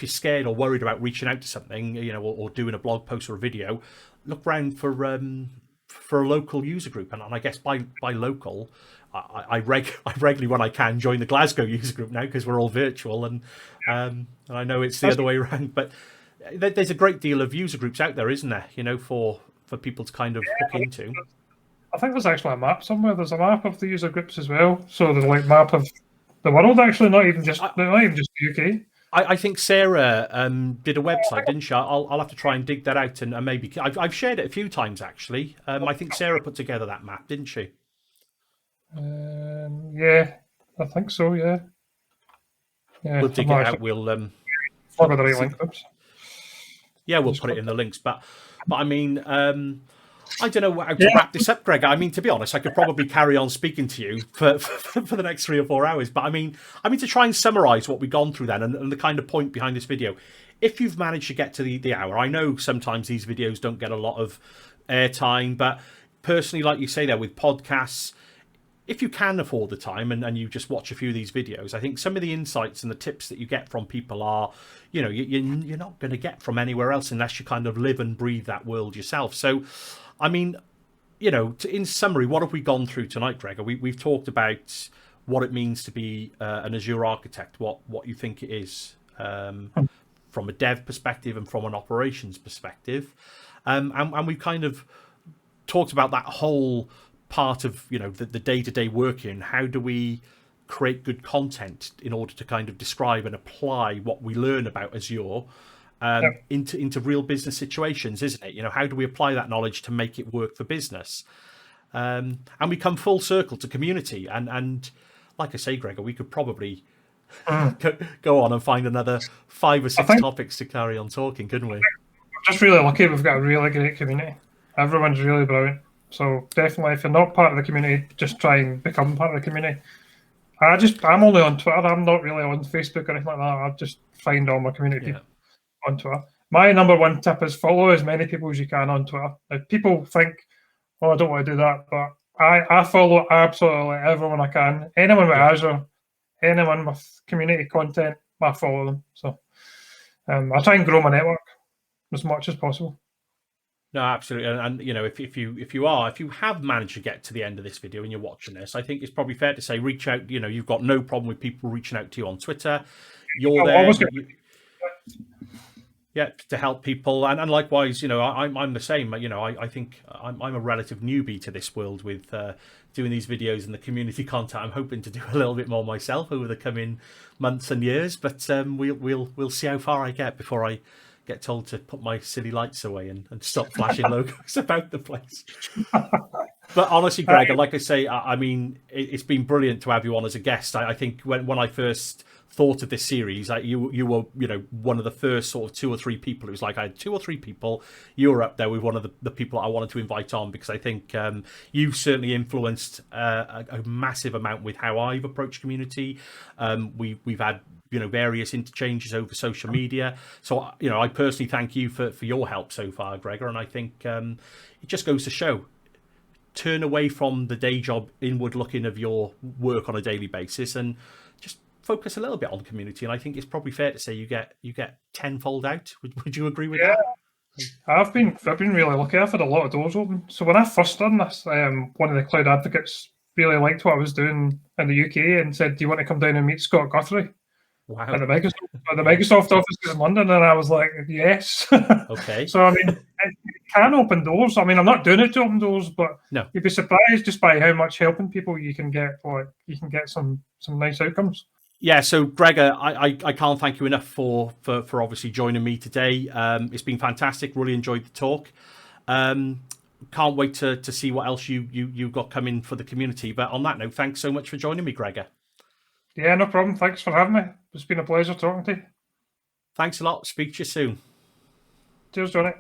scared or worried about reaching out to something, or doing a blog post or a video, look around for a local user group. And I guess by local, I regularly, when I can, join the Glasgow user group now, because we're all virtual, and I know it's the other way around. But there's a great deal of user groups out there, isn't there? For people to kind of hook into. I think there's actually a map somewhere. There's a map of the user groups as well. So there's like map of the world, actually, not even just the UK. I think Sarah did a website, didn't she? I'll have to try and dig that out and maybe I've shared it a few times actually. I think Sarah put together that map, didn't she? Yeah, I think so. Yeah. We'll dig it out. We'll the right link. Oops. Yeah, we'll put it in the links. But I mean, I don't know how to wrap this up, Greg. I mean, to be honest, I could probably carry on speaking to you for the next 3 or 4 hours. But I mean, to try and summarise what we've gone through then and the kind of point behind this video. If you've managed to get to the hour, I know sometimes these videos don't get a lot of airtime, but personally, like you say there, with podcasts, if you can afford the time and you just watch a few of these videos, I think some of the insights and the tips that you get from people are, you know, you're not going to get from anywhere else unless you kind of live and breathe that world yourself. So, I mean, you know, in summary, what have we gone through tonight, Gregor? We've talked about what it means to be an Azure architect, what you think it is from a dev perspective and from an operations perspective. And we've kind of talked about that whole part of, you know, the day-to-day working. How do we create good content in order to kind of describe and apply what we learn about Azure into real business situations, isn't it? You know, how do we apply that knowledge to make it work for business? And we come full circle to community. And like I say, Gregor, we could probably go on and find another 5 or 6 topics to carry on talking, couldn't we? We're just really lucky. We've got a really great community. Everyone's really brilliant. So definitely, if you're not part of the community, just try and become part of the community. I'm only on Twitter. I'm not really on Facebook or anything like that. I just find all my community people on Twitter. My number one tip is follow as many people as you can on Twitter. Now, people think, oh, I don't want to do that, but I follow absolutely everyone I can. Anyone with Azure, anyone with community content, I follow them. So I try and grow my network as much as possible. No, absolutely, and you know, if you have managed to get to the end of this video and you're watching this, I think it's probably fair to say reach out. You know, you've got no problem with people reaching out to you on Twitter. You're there, to help people, and likewise, you know, I'm the same. You know, I think I'm a relative newbie to this world with doing these videos and the community content. I'm hoping to do a little bit more myself over the coming months and years, but we'll see how far I get before I get told to put my silly lights away and stop flashing logos about the place. But honestly, Greg, like I say, I mean, it's been brilliant to have you on as a guest. I think when I first thought of this series, you were, you know, one of the first sort of 2 or 3 people. It was like I had 2 or 3 people. You were up there with one of the people I wanted to invite on, because I think you've certainly influenced a massive amount with how I've approached community. We've had, you know, various interchanges over social media. So, you know, I personally thank you for your help so far, Gregor. And I think it just goes to show, turn away from the day job inward looking of your work on a daily basis and just focus a little bit on the community. And I think it's probably fair to say you get tenfold out. Would you agree with that? I've been really lucky. I've had a lot of doors open. So when I first done this, one of the cloud advocates really liked what I was doing in the UK and said, "Do you want to come down and meet Scott Guthrie?" Wow. At the Microsoft offices in London, and I was like, yes. Okay. So I mean, it can open doors. I mean, I'm not doing it to open doors, but you'd be surprised just by how much helping people you can get. Like, you can get some nice outcomes. Yeah, so Gregor, I can't thank you enough for obviously joining me today. It's been fantastic. Really enjoyed the talk. Can't wait to see what else you got coming for the community. But on that note, thanks so much for joining me, Gregor. Yeah, no problem. Thanks for having me. It's been a pleasure talking to you. Thanks a lot. Speak to you soon. Cheers, Johnny.